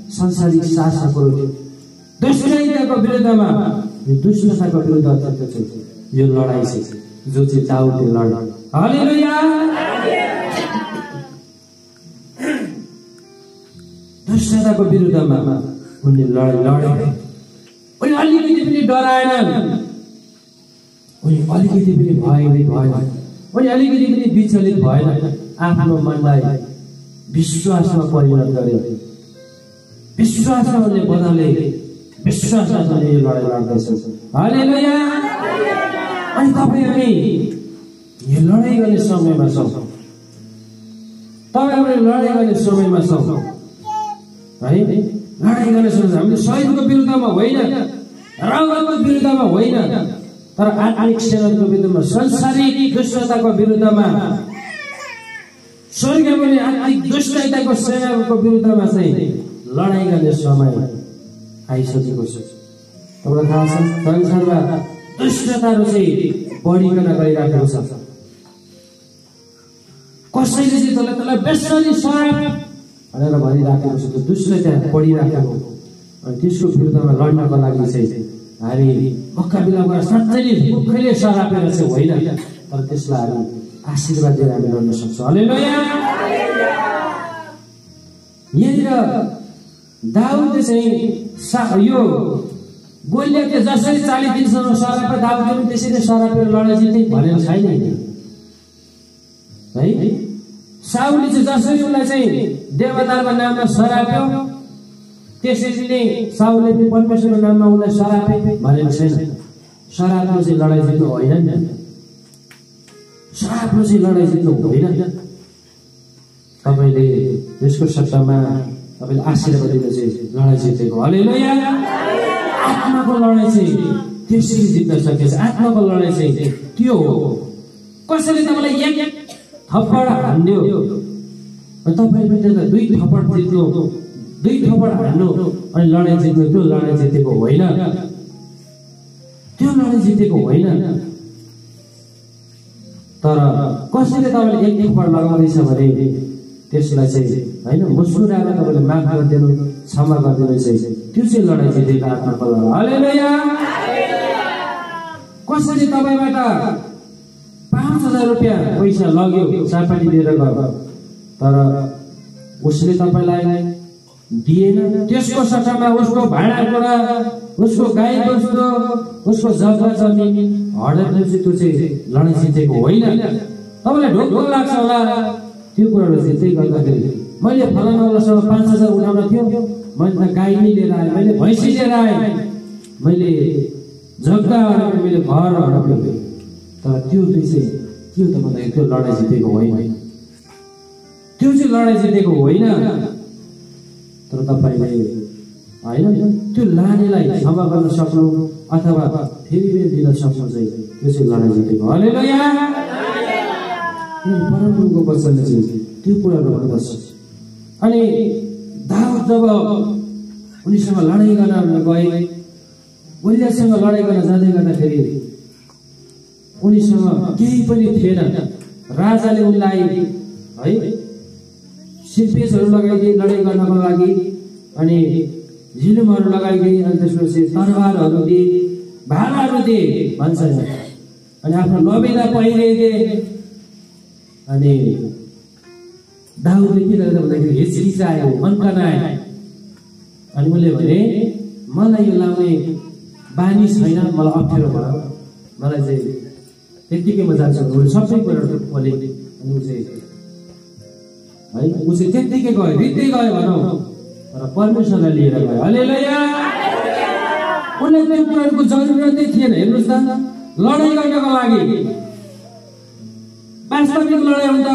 Speaker 1: संसारिक शासकहरू दुष्टताको विरुद्धमा, यो दुष्टताको विरुद्ध यो लडाईँ छ जो चाहिँ दाउदले लड्यो। हालेलुया। दुष्टताको विरुद्धमा उनले लडे। उनी अलिकति पनि डराएनन्, उनी अलिकति पनि भएन, उनी अलिकति पनि विचलित भएन। आफ्नो मनलाई विश्वासमा परिणत गरे, विश्वासमा उनले बदले, विश्वासमा उनले यो लडाईँ लड्दैछ। हालेलुया। अनि तपाईँ हामी यो लडाईँ गर्ने समयमा छौँ, तपाईँ हामीले लडाईँ गर्ने समयमा छौँ है। लडाईँ गर्ने समय हामीले शरीरको विरुद्धमा होइन, रगतको विरुद्धमा होइन, तर आत्मिक सेनाको विरुद्धमा, संसारिक दुष्टताको विरुद्धमा, स्वर्गीय आत्मिक दुष्टताको सेनाको विरुद्धमा चाहिँ लडाईँ गर्ने समय आइसकेको छ। तपाईँलाई थाहा छ संसारमा दुष्टताहरू चाहिँ बढिकन गइरहेको छ। कसैले चाहिँ त्यसलाई बेसरी श्राप भनेर भनिराखेको छ, त्यो दुष्टले त्यहाँ पढिराखेको। अनि त्यसको विरुद्धमा लड्नको लागि चाहिँ हामी मुकाबिला गरेर साँच्चै मुखले सरापेर चाहिँ होइन, तर त्यसलाई हामी आशीर्वाद दिएर हामी लड्न सक्छौँ। हालेलुया। यहाँनिर दाउदले चाहिँ यो गोलियतले जसरी 40 दिनसम्म सरापे, दाउदले पनि त्यसरी सरापेर लडाइँ जिते भनेर छैन है। साउलले चाहिँ जसरी उनलाई चाहिँ देवताको नाममा सराप्यो, त्यसरी नै साउलले पनि परमेश्वरको नाममा उनलाई सरापे भनेर छैन। सराप्नु चाहिँ लडाइँ जित्नु होइन नि, सराप्नु चाहिँ लडाइँ जित्नु होइन। तपाईँले यसको सट्टामा तपाईँले आशीर्वाद दिनु चाहिँ लडाइँ जितेको। हालेलुया। आत्माको लडाइँ चाहिँ त्यसरी जित्न सकिन्छ। आत्माको लडाइँ चाहिँ त्यो हो। कसैले तपाईँलाई एक थप्पड हान्यो अनि तपाईँले त्यसलाई 2 थप्पड जित्नु, 2 थप्पड हान्नु अनि लडाइँ जित्नु, त्यो लडाइँ जितेको होइन, त्यो लडाइँ जितेको होइन। तर कसैले तपाईँले एक थप्पड लगाउँदैछ भने त्यसलाई चाहिँ होइन मुस्कुराएर तपाईँले माफ गरिदिनु, क्षमा गरिदिनु चाहिँ त्यो चाहिँ लडाइँ जितेको आत्माको लडाइँ। हालेलुया। कसैले तपाईँबाट 5,000 रुपियाँ पैसा लग्यो, चापाटी लिएर गयो, तर उसले तपाईँलाई दिएन, त्यसको सट्टामा उसको भाँडाकुँडा, उसको गाई बस्तु, उसको जग्गा जमिन हड्दै त्यो चाहिँ लडाइँ जितेको होइन। तपाईँलाई ढोक्क लाग्छ होला त्यो कुराहरू चाहिँ त्यही गर्दाखेरि मैले फलानावालासँग 5,000 उठाउन थियो, मैले त गाई नै लिएर आएँ, मैले भैँसी लिएर आएँ, मैले जग्गा हराएको, मैले घर हराएको, तर त्यो चाहिँ त्यो त मतलब त्यो लडाइँ जितेको होइन, त्यो चाहिँ लडाइँ जितेको होइन। तर तपाईँले होइन त्यो लानेलाई क्षमा गर्न सक्नु अथवा फेरि दिन सक्नु चाहिँ त्यो चाहिँ लडाइँ जितेको। हालेलुया। परमप्रभुको वचनले चाहिँ त्यो कुराहरू गर्दछ। अनि दाउद जब उनीसँग लडाइँ गर्न गए, गोलियतसँग लडाइँ गर्न जाँदै गर्दाखेरि उनीसँग केही पनि थिएन। राजाले उनलाई है सिरपेसहरू लगाइदिए लडाइँ गर्नको लागि, अनि झिलुमहरू लगाइदिए, अनि त्यसपछि तरबारहरू दिए, भालाहरू दिए भन्छ। अनि आफ्नो लबेला पहिरिदिए। अनि दाउदले के गर्दा भन्दाखेरि हिचकिचायो, मन कनायो। अनि उसले भने मलाई यो लाउने बानी छैन, मलाई अप्ठ्यारो भयो, मलाई चाहिँ त्यत्तिकैमा जान्छ। उसले सबै कुरा बोले। अनि ऊ चाहिँ त्यत्तिकै गयो, रित्दै गयो भनौँ, तर परमेश्वरलाई लिएर गयो। हालेलुया। उसले त्यो कुराहरूको जरुरतै थिएन। हेर्नुहोस् त, लडाइँ गर्नको लागि वास्तविक लडाइँ हो त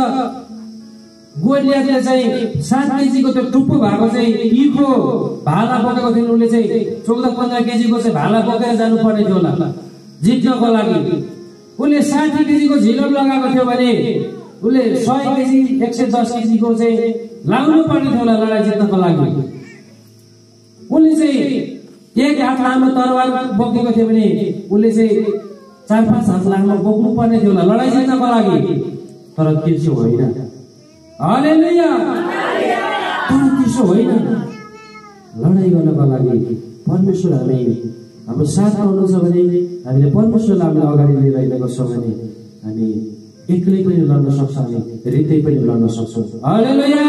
Speaker 1: गोलियतले चाहिँ 7 केजीको त्यो टुप्पो भएको चाहिँ इखो भाला बोकेको थियो। उसले चाहिँ 14-15 केजीको चाहिँ भाला बोकेर जानुपर्ने थियो होला जित्नको लागि। उसले 60 केजीको झिलम लगाएको थियो भने उसले 100 केजी 110 केजीको चाहिँ लाउनु पर्ने थियो होला लडाइँ जित्नको लागि। उसले चाहिँ एक हात लामो तरवार बोकेको थियो भने उसले चाहिँ 4-5 हात लामो बोक्नु पर्ने थियो होला लडाइँ जित्नको लागि। तर त्यसो होइन। हालेलुया। तर त्यसो होइन। लडाइँ गर्नको लागि परमेश्वर हाम्रो साथ आउनुहुन्छ भने हामीले परमेश्वरलाई हामीले अगाडि लिएर हिँडेको छौँ भने हामी एक्लै पनि लड्न सक्छौँ, हामी रित्तै पनि लड्न सक्छौँ। हालेलुया।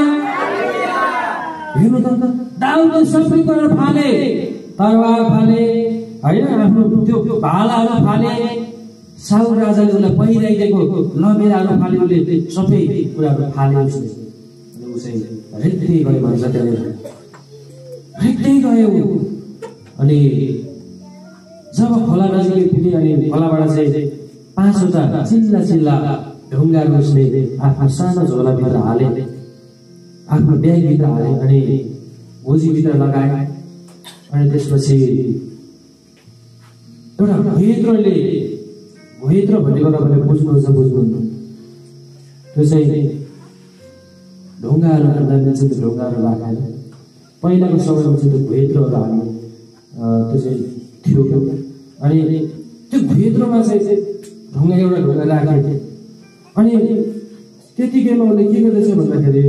Speaker 1: हेर्नु त, दाउदले सबै कुरा फाले, तरवार फाले होइन, आफ्नो त्यो भालाहरू फाले, साउल राजाले उसलाई पहिराइदिएको लबेराहरू फाले, उसले सबै कुराहरू फाले। उसले अनि ऊ चाहिँ रित्तै गयो भन्छ, त्यहाँनिर रित्तै गयो। अनि जब खोला नजिकै पुगे अनि खोलाबाट चाहिँ 5वटा चिल्ला ढुङ्गाहरू उसले आफ्नो सानो झोलाभित्र हाले, आफ्नो ब्यागभित्र हाले अनि गोजीभित्र लगाए। अनि त्यसपछि एउटा भुइँत्रो भनेको तपाईँले बुझ्नुहुन्छ बुझ्नुहुन्न, त्यो चाहिँ ढुङ्गाहरू हाल्दा मिल्छ। त्यो ढुङ्गाहरू राखेर पहिलाको समयमा चाहिँ त्यो भुइँत्रोहरू हाल्ने त्यो चाहिँ थियो। अनि त्यो भुइँत्रोमा चाहिँ ढुङ्गा एउटा ढुङ्गा राखे। अनि त्यतिकैमा उसले के गर्दैछ भन्दाखेरि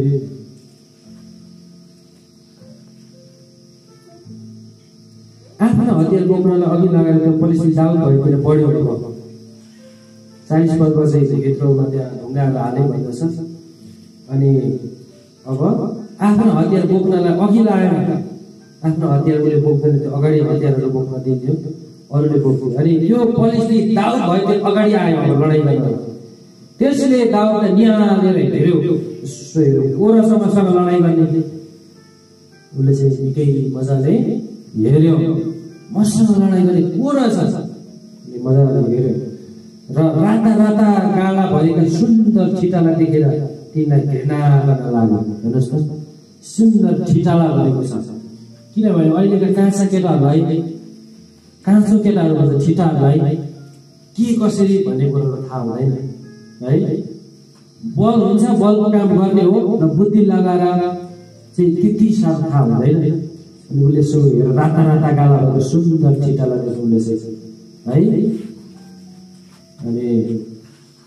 Speaker 1: आफ्नो हतियार बोक्नलाई अघि लगाएर त्यो पुलिसले दाउद भएतिर बढ्यो भने 40 पदमा चाहिँ भित्रोमा त्यहाँ ढुङ्गाहरू हाले भन्दछ। अनि अब आफ्नो हतियार बोक्नलाई अघि लगाएर आफ्नो हतियार उसले बोक्दैन, त्यो अगाडि हतियारहरू बोक्न दिन्थ्यो, अरूले बोक्थ्यो। अनि यो पुलिसले दाउद भएको अगाडि आयो लडाइँ गर्न। त्यसले दाउदलाई निहालेर हेऱ्यो, ओरसँगसँग लडाइँ गर्ने। उसले चाहिँ निकै मजाले हेऱ्यो, मसँग लडाइँ गर्ने को रहेछ मजाले हेऱ्यो। र राता गाला भएका सुन्दर छिटालाई देखेर तिनलाई घृणा गर्न लाग्यो। हेर्नुहोस् त, सुन्दर छिटाला भनेको छ। किनभने अहिलेका काँचो केटाहरू भन्छ छिटाहरूलाई के कसरी भन्ने कुरो थाहा हुँदैन है। बल हुन्छ, बलको काम गर्ने हो, र बुद्धि लगाएर चाहिँ त्यति साह्रो थाहा हुँदैन। अनि उसले सो राता गाला भएको सुन्दर छिटालाई देख्नु उसले चाहिँ है। अनि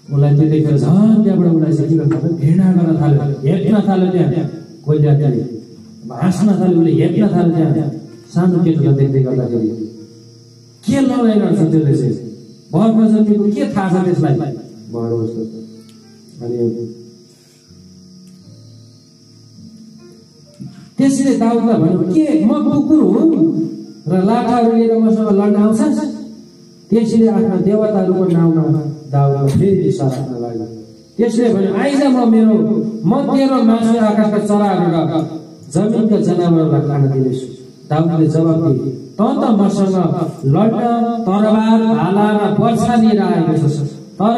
Speaker 1: उसलाई त्यो देखेर झन् त्यहाँबाट उसलाई चाहिँ के गर्नु थाल्यो, घृणा गर्न थाल्यो, हेप्न थाल्यो। त्यहाँ कोइलाले हाँस्न थाल्यो, उसले हेप्न थाल्यो। त्यहाँ सानो केटोलाई देख्दै गर्दाखेरि के लडाइँ गर्छ त्यसले चाहिँ भरमा जन्मेको के थाहा छ त्यसलाई भएर जस्तो। अनि त्यसले दाउदलाई भन्यो, के म कुकुर हुँ र लाठाहरू लिएर मसँग लड्न आउँछस्? त्यसले आफ्ना देवताहरूको नाउँमा दाउदलाई फेरि सराप्न लाग्यो। त्यसले भन्यो, आइज म तेरो मासु आकाशका चराहरू र जमिनका जनावरलाई खान दिनेछु। दाउदले जवाब दिए, त मसँग लड्न तरबार भाला र वर्षा लिएर आएको छस्, तर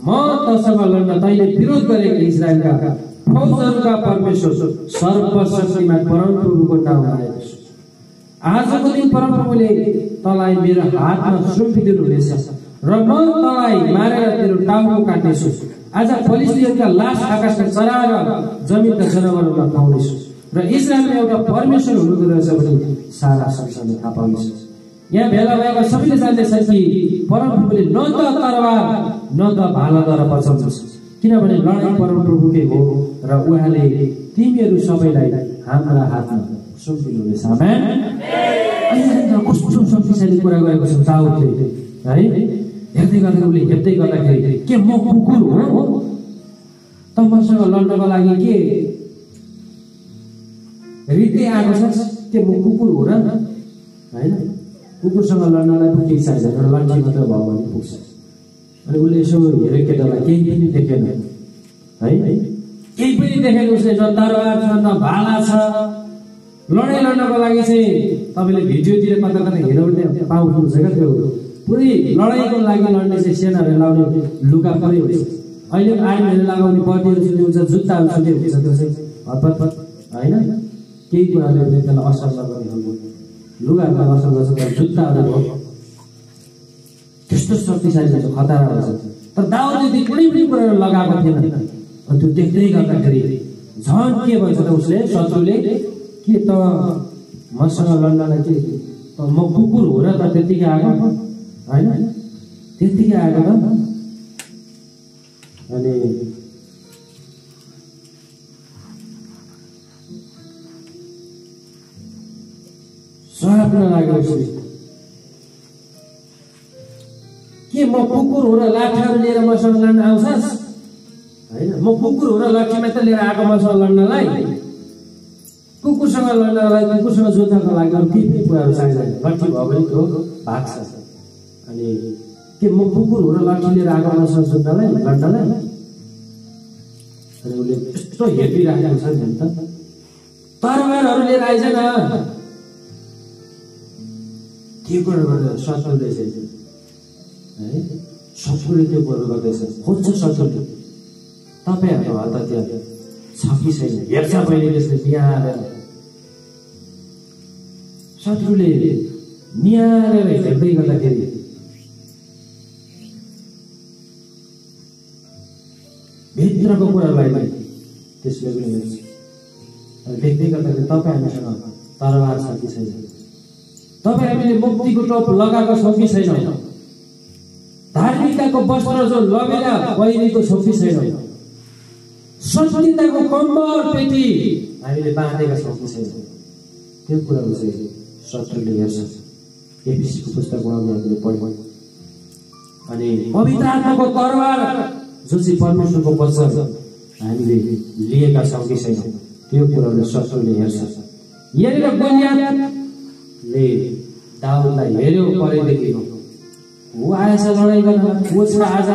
Speaker 1: म तसँग लड्न तैँले विरोध गरेको इजरायलका फौजहरूका परमेश्वर सर्वशक्तिमान परमप्रभुको नाउँमा आएको छु। आजको दिन परमप्रभुले तँलाई मेरो हातमा सुम्पिदिनु हुनेछ र म तँलाई मारेर तेरो टाउको काट्नेछु। आज फलिस्तीहरूका लास आकाशका चरा र जमिनका जनावरहरूमा खुवाउनेछु र इजरायलमा एउटा परमेश्वर हुनुहुँदो रहेछ भने सारा संसारले थाहा पाउनेछ। यहाँ भेला भएका सबैले जान्दैछन् कि परमप्रभुले न त तरवार न त भालाद्वारा बचाउँछ, किनभने लडाइँ परमप्रभुकै हो र उहाँले तिमीहरू सबैलाई हाम्रा हातमा सुन्नु हुनेछ आमेन। अहिले कस्तो शक्तिशाली कुरा गरेको छ दाउदले है। हेर्दै गर्दा उसले हेर्दै गर्दाखेरि के म कुकुर हो त मसँग लड्नको लागि के रीति आएको छ के म कुकुर हो र हैन। कुकुरसँग लड्नलाई पनि केही चाहिन्छ तर लड्ने मात्र भयो भने पुग्छ। अनि उसले यसो हेरे केटालाई केही पनि देखेन है, केही पनि देखेन उसले। न तरवार छ न भाला छ। लडाइँ लड्नको लागि चाहिँ तपाईँले भिडियोतिर कता कता हेर्ने पाउनुहुन्छ क्या। त्यो पुरै लडाइँको लागि लड्ने चाहिँ सेनाहरूले लाउने लुगा पुरै हुन्छ। अहिले आर्मीहरूले लगाउने बडीहरू छुट्टी हुन्छ, जुत्ताहरू छुट्टी हुन्छ। त्यो चाहिँ हतपत होइन केही कुराले त्यसलाई असर नगर्ने खालको लुगाहरूलाई असर गर्छ तर जुत्ताहरू भयो त्यस्तो शक्तिशाली छ, खतरा हुन्छ। तर दाउदले कुनै पनि कुराहरू लगाएको थिएन। अनि त्यो देख्दै गर्दाखेरि झन् के भन्छ त उसले, शत्रुले के त मसँग लड्नलाई के म कुकुर हो र त त्यतिकै आएको होइन, त्यतिकै आएको त। अनि सराप्न लाग्यो उसले के म कुकुर हो र लाठीहरू लिएर मसँग लड्न आउँछस् होइन। म कुकुर हो र लाठी मात्र लिएर आएको मसँग लड्नलाई। कुकुरसँग लड्नलाई कुकुरसँग जोत्नको लागि अरू केही पनि कुराहरू चाहिँदैन। लाठी भयो भने त्यो भाग्छ। अनि के म कुकुर हो र लाठी लिएर आएको मसँग जोत्नलाई लड्नलाई। अनि उसले यस्तो हेरिराखेको छ नि त तरवारहरू लिएर आइज न के कुरा गर्दा शत्रुले चाहिँ है, शत्रुले त्यो कुरा गर्दैछ खोज्छ शत्रुले तपाईँहरूको हात त्यहाँ छ कि छैन हेर्छ पहिले त्यसले निहालेर। शत्रुले निहालेर हेर्दै गर्दाखेरि भित्रको कुरालाई त्यसले पनि हेर्छ। देख्दै गर्दाखेरि तपाईँ हामीसँग तरवार छ कि छैन, तपाईँ हामीले मुक्तिको टोप लगाएको छौँ कि छैन, धार्मिकताको वस्त्र जो लगेर पहिरेको छौँ कि छैन, सत्यताको कम्बल पेटी हामीले बाँधेका छौँ कि छैन। त्यो कुराहरू चाहिँ शत्रुले हेर्छ। एफिसीको पुस्तकमा हामीले पढ्यौँ। अनि पवित्र आत्माको तरवार जो चाहिँ परमेश्वरको वचन हामीले लिएका छौँ कि छैन, त्यो कुराहरू शत्रुले हेर्छ। यहाँनिर गोलियतले दाउदलाई हेर्यो परेदेखिको, ऊ आएछ लडाइँ गर्न, ऊ छ आज।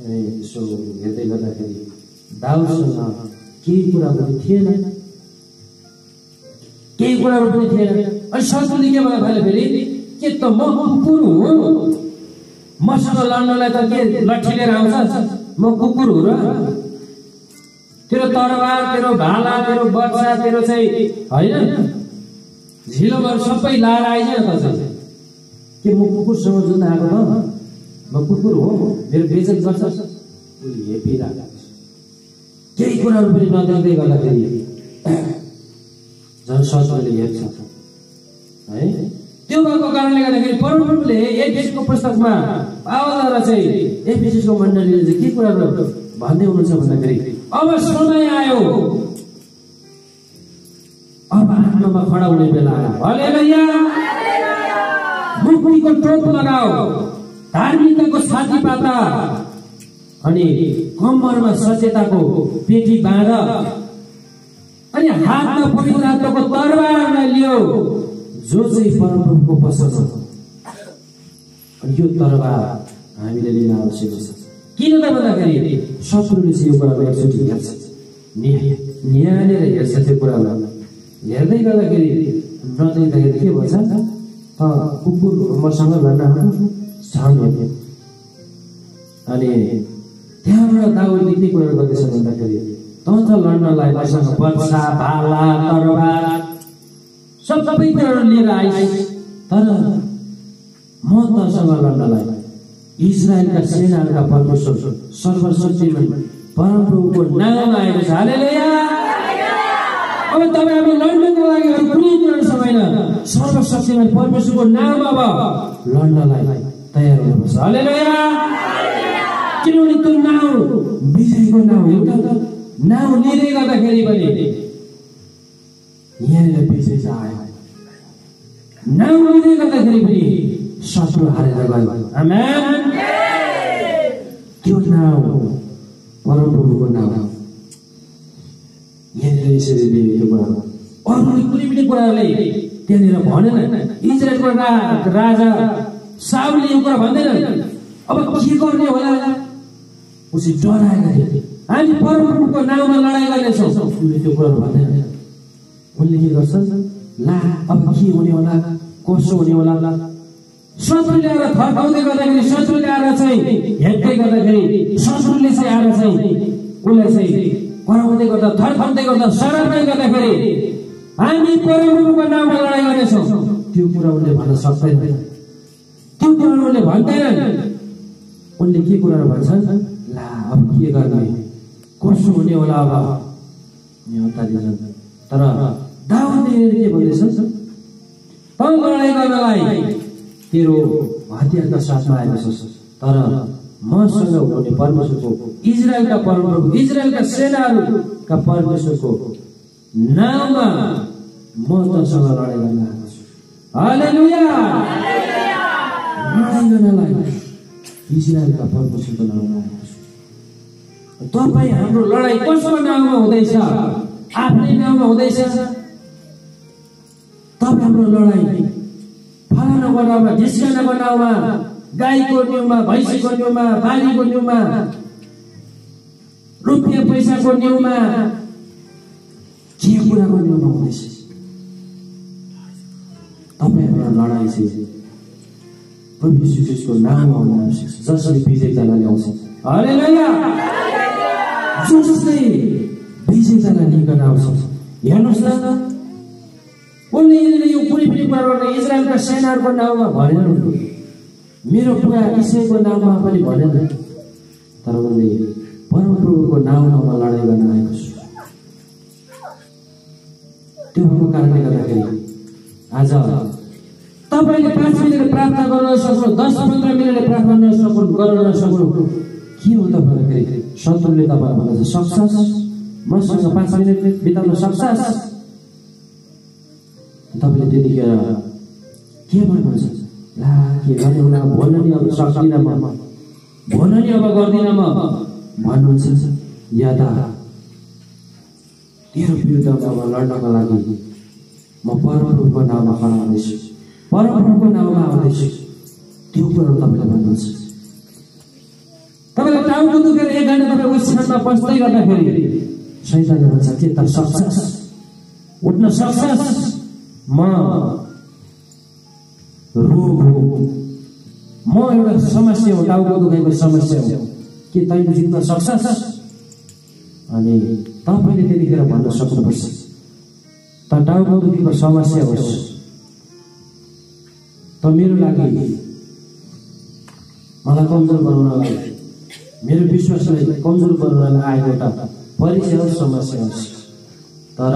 Speaker 1: यसो हेर्दै गर्दाखेरि दाउदसँग केही कुरा पनि थिएन, केही कुराहरू पनि थिएन। अनि शत्रुले के भन्यो भने फेरि के त म कुकुर हो, मसँग लड्नलाई त के लट्ठी लिएर आउँछ, म कुकुर हो र, तेरो तरवार तेरो भाला तेरो बर्छा तेरो चाहिँ होइन झिलोहरू सबै लाएर आइज न त के म कुकुरसँग जुन आएको त म कुकुर हो मेरो बेइज्जत गर्छस्। हेपिरहेको केही कुराहरू पनि नदेख्दै गर्दाखेरि झन् शत्रुले हेर्छ है। त्यो भएको कारणले गर्दाखेरि परमेश्वरले एफिसीको पुस्तकमा पावलद्वारा चाहिँ एफिसीको मण्डलीले चाहिँ के कुराहरू भन्दै हुनुहुन्छ भन्दाखेरि अब समय आयो, अब आत्मामा खडा हुने बेला आयो। हालेलुया। मुक्तिको टोप लगाओ, धार्मिकताको छाती पाता अनि कम्मरमा सत्यताको पेटी बाँध अनि हातमा पवित्र आत्माको तरवारलाई लियो जो चाहिँ परमप्रभुको वचन छ। अनि यो तरवार हामीले लिन आवश्यक छ। किन त भन्दाखेरि शत्रुले चाहिँ यो कुरालाई एकचोटि हेर्छ, निहालेर हेर्छ। त्यो कुरालाई हेर्दै गर्दाखेरि नदेख्दाखेरि के भन्छ त कुकुर मसँग लड्न आउनु। अनि त्यहाँबाट दाउदले के कुरा गर्दैछ भन्दाखेरि त लड्नलाई मसँग बर्छा भाला तरवार सबै कुराहरू लिएर आइस, तर म तसँग लड्नलाई इजरायलका सेनाहरूका परमेश्वर सर्वशक्तिमान परमप्रभुको नाममा आएको छ। हालेलुया। अब तपाईँ हामी लड्नको लागि कुनै कुराहरू छैन, सर्वशक्तिमान परमेश्वरको नाममा अब लड्नलाई तयार हुनुपर्छ। हालेलुया। किनभने त्यो नाउँ विजयको नाउँ एउटा नाउँ लिँदै गर्दाखेरि पनि यहाँनिर विजय आयो। नाउँ लिँदै गर्दाखेरि पनि शत्रु हारेर गयो। आमेन। त्यो नाउँ परमप्रभुको नाउँ। यहाँनिर यसरी यो कुरा अरूले कुनै पनि कुराले त्यहाँनिर भनेन। इजरायलको राजा साउलले यो कुरा भन्दैन, अब के गर्ने होला, उसले डराएका थिए। हामी परमप्रभुको नाउँमा लडाइँ गर्नेछौँ, उसले त्यो कुराहरू भन्दैन। उनले के गर्छन्, ला अब के हुने होला, कसो हुने होला। शत्रुले आएर थर्काउँदै गर्दाखेरि, शत्रुले आएर चाहिँ हेप्दै गर्दाखेरि, शत्रुले चाहिँ आएर चाहिँ उसलाई चाहिँ कराउँदै गर्दा, थर्काउँदै गर्दा, सराप्दै गर्दाखेरि हामी परमप्रभुको नाउँमा लडाइँ गर्नेछौँ, त्यो कुरा उनले भन्न सक्दैन। त्यो कुरा उनले भन्दैनन्। उनले के कुराहरू भन्छन्, ला अब के गर्ने, कसो हुने होला अब दिन्छन्। तर दाउदले के भन्दैछ, तँ लडाइँ गर्नलाई तेरो हतियारका साथमा आएको छस्, तर मसँग हुने परमेश्वरको, इजरायलका परमप्रभु, इजरायलका सेनाहरूका परमेश्वरको नाममा म तँसँग लडाइँ गर्न आएको छु। हालेलुया। लडाइँ गर्नलाई इजरायलका परमेश्वरको नाममा आएको छु। तपाईँ हाम्रो लडाइँ कसको नाममा हुँदैछ? आफ्नै नाममा हुँदैछ? तपाईँ हाम्रो लडाइँ फलानाको नाउँमा, ढिस्कानाको नाउँमा, गाईको न्युमा, भैँसीको न्युमा, बालीको न्युमा, रुपियाँ पैसाको न्युमा, के कुराको न्युमा हुँदैछ? तपाईँ हाम्रो लडाइँ चाहिँ प्रभु यीशु ख्रीष्टको नाममा हुन आवश्यक छ, जसले विजेतालाई ल्याउँछ। हालेलुया। जसले विजेतालाई लिन आउँछ। हेर्नुहोस् न, उनले यो कुनै पनि कुरा गर्ने इजरायलका सेनाहरूको नाउँमा भनेन, मेरो पुरा इसाईको नाउँमा पनि भनेन, तर उनले परमप्रभुको नाउँमा लडाइँ गर्न आएको छु। त्यो भएको कारणले गर्दाखेरि आज तपाईँले 5 मिनट प्रार्थना गर्न सक्नु, 10-15 मिनट प्रार्थना गर्न सक्नु, के हो त भन्दाखेरि शत्रुले तपाईँ भन्छ सक्छस्, मसँग 5 मिनट बिताउन सक्छस्। तपाईँले त्यतिखेर के भन्नुहुन्छ, ला के गर्ने होला, भन्न नि अब सक्दिनँ म, भन्न नि अब गर्दिनँ म भन्नुहुन्छ। या त तेरो विरुद्धमा अब लड्नको लागि म परमप्रभुको नाममा खडा हुँदैछु, परमप्रभुको नाममा आउँदैछु, त्यो कुराहरू तपाईँले भन्नुहुन्छ। तपाईँलाई टाउको दुखेर 1 घन्टा तपाईँ उस स्थानमा बस्दै गर्दाखेरि शैतानले भन्छ के त सक्छस्, उठ्न सक्छस्, म रोग हो, म एउटा समस्या हो, टाउको दुखाइको समस्या हो, के तैँले जित्न सक्छस्? अनि तपाईँले त्यतिखेर भन्न सक्नुपर्छ, त टाउको दुखेको समस्या होस्, त मेरो लागि, मलाई कमजोर बनाउनलाई, मेरो विश्वासलाई कमजोर बनाउनलाई आएको एउटा परीक्षा होस्, समस्या होस्, तर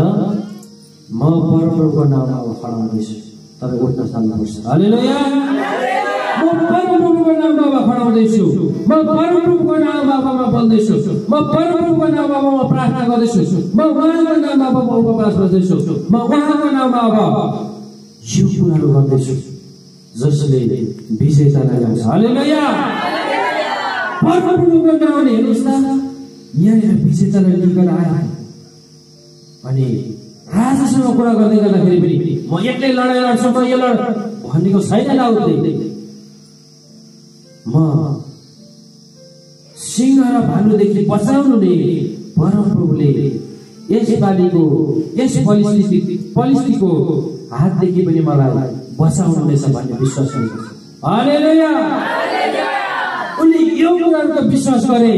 Speaker 1: म परमप्रभुको नाममा खडा हुँदैछु, तपाईँ उठ्न थाल्नुपर्छ। हालेलुया। म परमप्रभुको नाममा खडा हुँदैछु, म परमप्रभुको नाममा बोल्दैछु, म परमप्रभुको नाममा म प्रार्थना गर्दैछु, म उहाँको नाममा म उपवास गर्दैछु, म उहाँको नाममा अब यो कुराहरू गर्दैछु जसले विजेतालाई ल्याउँछ। हालेलुया। परमप्रभुको नामले हेर्नुहोस् न, यहाँनिर विजेतालाई लिएर आयो। अनि राजासँग कुरा गर्दै गर्दाखेरि पनि म एक्लै लडाइँ लड्छु, म यो लड भनेको छैन लाउदै, म सिंह र भालुदेखि बचाउनु नै परमप्रभुले यस बालीको, यस पलिस्टीको हातदेखि पनि मलाई बचाउनुहुनेछ भन्ने विश्वास गर्छु। हालेलुया। उनले यो कुराको विश्वास गरे,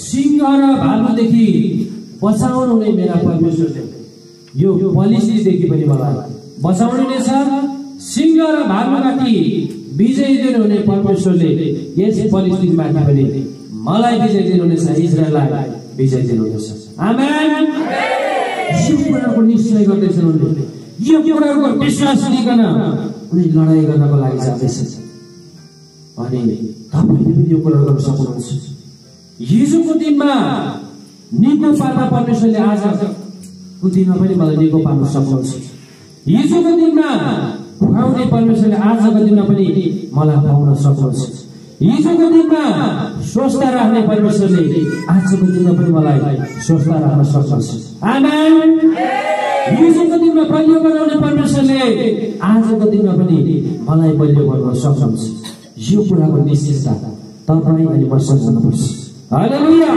Speaker 1: सिंह र भालुदेखि बचाउनु नै मेरा परमेश्वरले यो पलिस्टीदेखि पनि मलाई बचाउनु नै छ। सिंह र भालुमाथि विजय दिनुहुने परमेश्वरले यस पलिस्टीमाथि पनि मलाई विजय दिनुहुनेछ, इजरायललाई विजय दिनुहुनेछ। आमेन। यो कुराको निश्चय गर्दैछन् उनले, यो कुराको विश्वास लिकन उनी लडाइँ गर्नको लागि जाँदैछन्। अनि तपाईँले पनि यो कुरा गर्न सक्नुहुन्छ। हिजोको दिनमा निको पार्दा परमेश्वरले आज दिनमा पनि मलाई निको पार्न सक्नुहुन्छ। हिजोको दिनमा खुवाउने परमेश्वरले आजको दिनमा पनि मलाई खुवाउन सक्नुहुन्छ। हिजोको दिनमा स्वस्थ राख्ने परमेश्वरले आजको दिनमा पनि मलाई स्वस्थ राख्न सक्नुहुन्छ। आमेन। हिजोको दिनमा बलियो बनाउने परमेश्वरले आजको दिनमा पनि मलाई बलियो बनाउन सक्नुहुन्छ। यो कुराको निश्चितता तपाईँ अनि मसँग हुनुपर्छ। हालेलुया।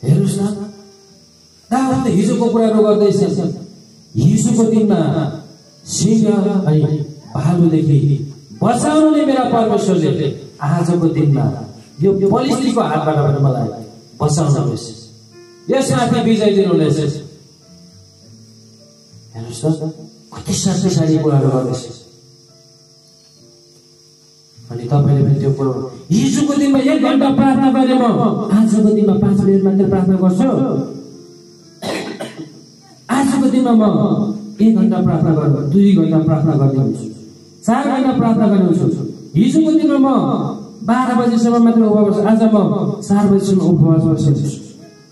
Speaker 1: हेर्नुहोस् न, दाउदले हिजोको कुराहरू गर्दैछ। हिजोको दिनमा सिंह अनि भालुदेखि बचाउनुले मेरा परमेश्वरले आजको दिनमा यो पलिस्तीको हातबाट पनि मलाई बचाउनुहुनेछ। यसमाथि विजय दिनुहुनेछ। हेर्नुहोस् न, कति शक्तिशाली कुराहरू गर्दैछ। अनि तपाईँले पनि त्यो कुरो हिजोको दिनमा 1 घण्टा प्रार्थना गरे, म आजको दिनमा 5 मिनट मात्र प्रार्थना गर्छु। आजको दिनमा म 1 घण्टा प्रार्थना गर्छु, 2 घण्टा प्रार्थना गर्ने हुन्छु, 4 घण्टा प्रार्थना गर्ने हुन्छु। हिजोको दिनमा म 12 बजेसम्म मात्र उपवास, आज म 4 बजेसम्म उपवास बस्छु।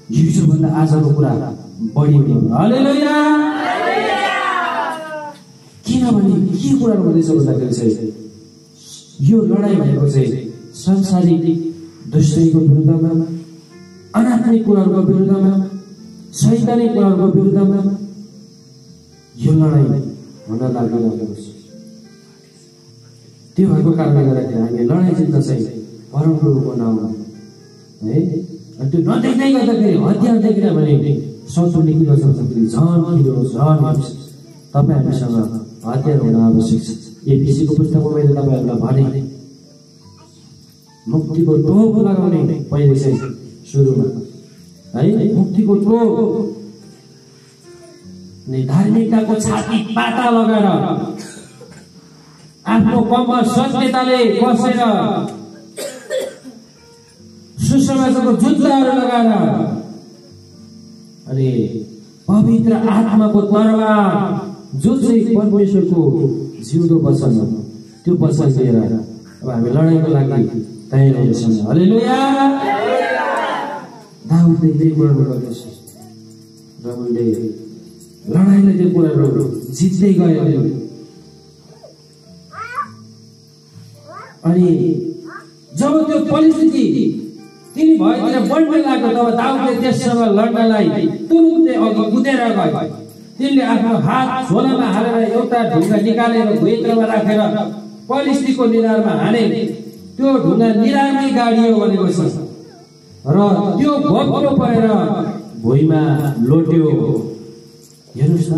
Speaker 1: हिजोभन्दा आजको कुरा बढी हो। हालेलुया। किनभने के कुरा हुँदैछ भन्दाखेरि चाहिँ यो लडाई भएको चाहिँ सांसारिक दुष्टैको विरुद्धमा, अनात्मिक कुराहरूको विरुद्धमा, शैतानिक कुराहरूको विरुद्धमा यो लडाई हुन लागिरहेको छ। त्यो भएको कारणले गर्दाखेरि हामी लडाई जित्न चाहिँ परमप्रभुको नाममा है। अनि त्यो नदेख्दै गर्दाखेरि हतियार देखेर भने शत्रुले के गर्छ भन्दाखेरि झन् तपाईँ हामीसँग हतियार हुन आवश्यक छ। एफिसीको पुस्तकमा मैले तपाईँहरूलाई भने मुक्तिको टोप लगाउने पहिले चाहिँ सुरुमा है, मुक्तिको टोप अनि धार्मिकताको छाती पाटा लगाएर आफ्नो कम्मर सत्यताले कसेर सुसमाचारको जुत्ताहरू लगाएर अनि पवित्र आत्माको तरवार जो चाहिँ परमेश्वरको जिउँदो वचन हो, त्यो वचन लिएर अब हामी लडाइँको लागि तयार हुन्छौँ। हालेलुया। दाउदले त्यही कुराहरू गर्दैछ र उनले लडाइँले त्यो कुराहरू जित्दै गयो। अनि जब त्यो परिस्थिति तिनी भएतिर बढ्न लाग्यो तब दाउदले त्यससँग लड्नलाई तुरुन्तै अघि कुदेर गयो। तिनले आफ्नो हात झोलामा हालेर एउटा ढुङ्गा निकालेर भुइँमा राखेर पलिस्तीको निधारमा हाने। त्यो ढुङ्गा निधारमै गाडियो भनेको छ र त्यो भोप्रो परेर भुइँमा लोट्यो। हेर्नुहोस् न,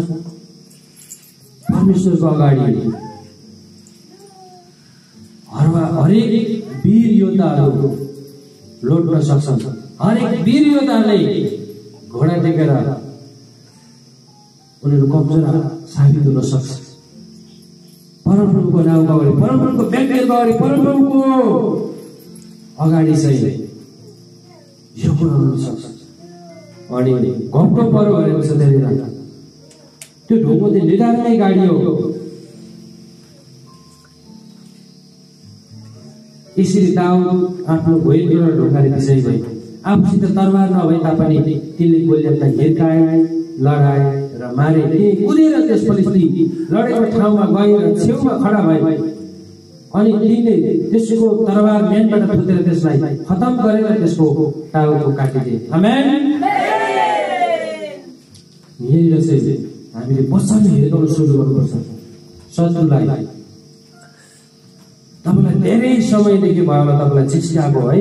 Speaker 1: परमेश्वरको अगाडि हरेक वीर योद्धाहरू लोट्न सक्छन्। हरेक वीर योद्धाले घोडा टेकेर उनीहरू कमजोर साबित हुन सक्छ। परमप्रभुको नामको अगाडि, परमप्रभुको व्यक्तिहरूको अगाडि, परमप्रभुको अगाडि चाहिँ यो कुरा हुन सक्छ। अनि घप्टो परो भनेको छ त्यहाँनिर त्यो ढुङ्गो चाहिँ निधारमै गाडियो। यसरी दाउद आफ्नो भुइँतिर ढुङ्गाले विजयी भए। आफूसित तरवार नभए तापनि तिनले गोलियतलाई हिर्काए, लडाए र मारे। कुदेर त्यसपछि लडेको ठाउँमा गएर छेउमा खडा भए। अनि तिनले त्यसको तरवार म्यानबाट फुतेर त्यसलाई खतम गरेर त्यसको टाउको काटिदिए। आमेन। यही चाहिँ हामीले बच्चाले हिर्काउन सुरु गर्नुपर्छ शत्रुलाई। तपाईँलाई धेरै समयदेखि भयो होला तपाईँलाई चिस्याएको है,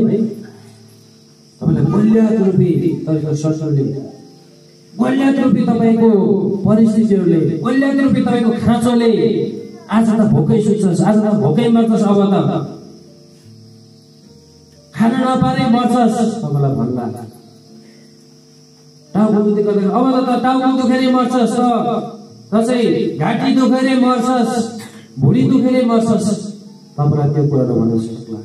Speaker 1: तपाईँलाई गोलियत रूपी तपाईँको शत्रुले, गोलियत रूपी तपाईँको परिस्थितिहरूले, गोलियत रूपी तपाईँको खाँचोले आज त भोकै सुत्छस्, आज त भोकै मर्छस्, अब त खान नपारे मर्छस् तपाईँलाई भन्दा। टाउको दुख्दै गर्दा अब त टाउको दुखेर मर्छस्, त चाहिँ घाँटी दुखेर मर्छस्, भुँडी दुखेर मर्छस्, तपाईँलाई त्यो कुराहरू भन्न सक्ला।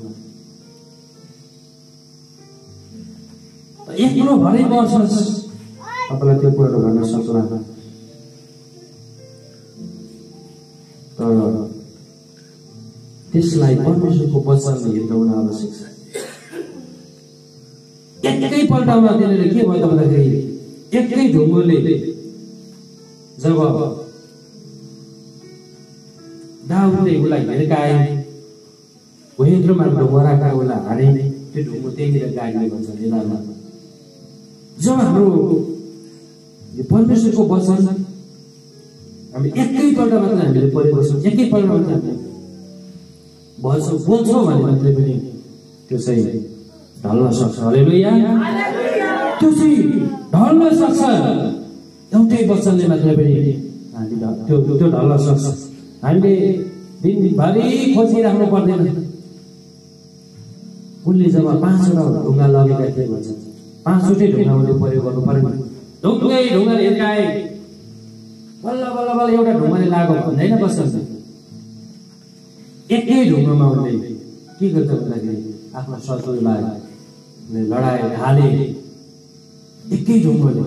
Speaker 1: एक्लो भरै मर्छस्, तपाईँलाई त्यो कुराहरू भन्न सक्ला। तर त्यसलाई परमेश्वरको वचनले हिर्काउन आवश्यक छ। एकैपल्टमा त्यसले के भयो त भन्दाखेरि एकै ढुङ्गोले जब दाउदले उसलाई हिर्काए भुइँत्रोमा ढुङ्गो राखेर उसलाई हाने त्यो ढुङ्गो त्यहीँनिर गाड्ने भन्छ निधारमा। जब हाम्रो यो परमेश्वरको वचन हामी एकैपल्ट मात्र हामीले पढेको छौँ, एकैपल्ट मात्र हामीले बोल्छौँ भने मात्रै पनि त्यो चाहिँ ढल्न सक्छ। हालेलुया। त्यो चाहिँ ढल्न सक्छ, एउटै वचनले मात्रै पनि त्यो ढल्न सक्छ। हामीले दिनभरि खोजिराख्नु पर्दैन। उनले जब 5वटा ढुङ्गा लगेका थिए भन्छ, 5वटै ढुङ्गा उनले प्रयोग गर्नु पर्यो। ढुङ्गाले हिर्काए, बल्ल बल्ल बल्ल एउटा ढुङ्गाले लाग्यो भन्दैन बस्छ। एकै ढुङ्गामा उनले के गर्छ भन्दाखेरि आफ्नो शत्रुलाई लडाए, ढाले एकै ढुङ्गाले।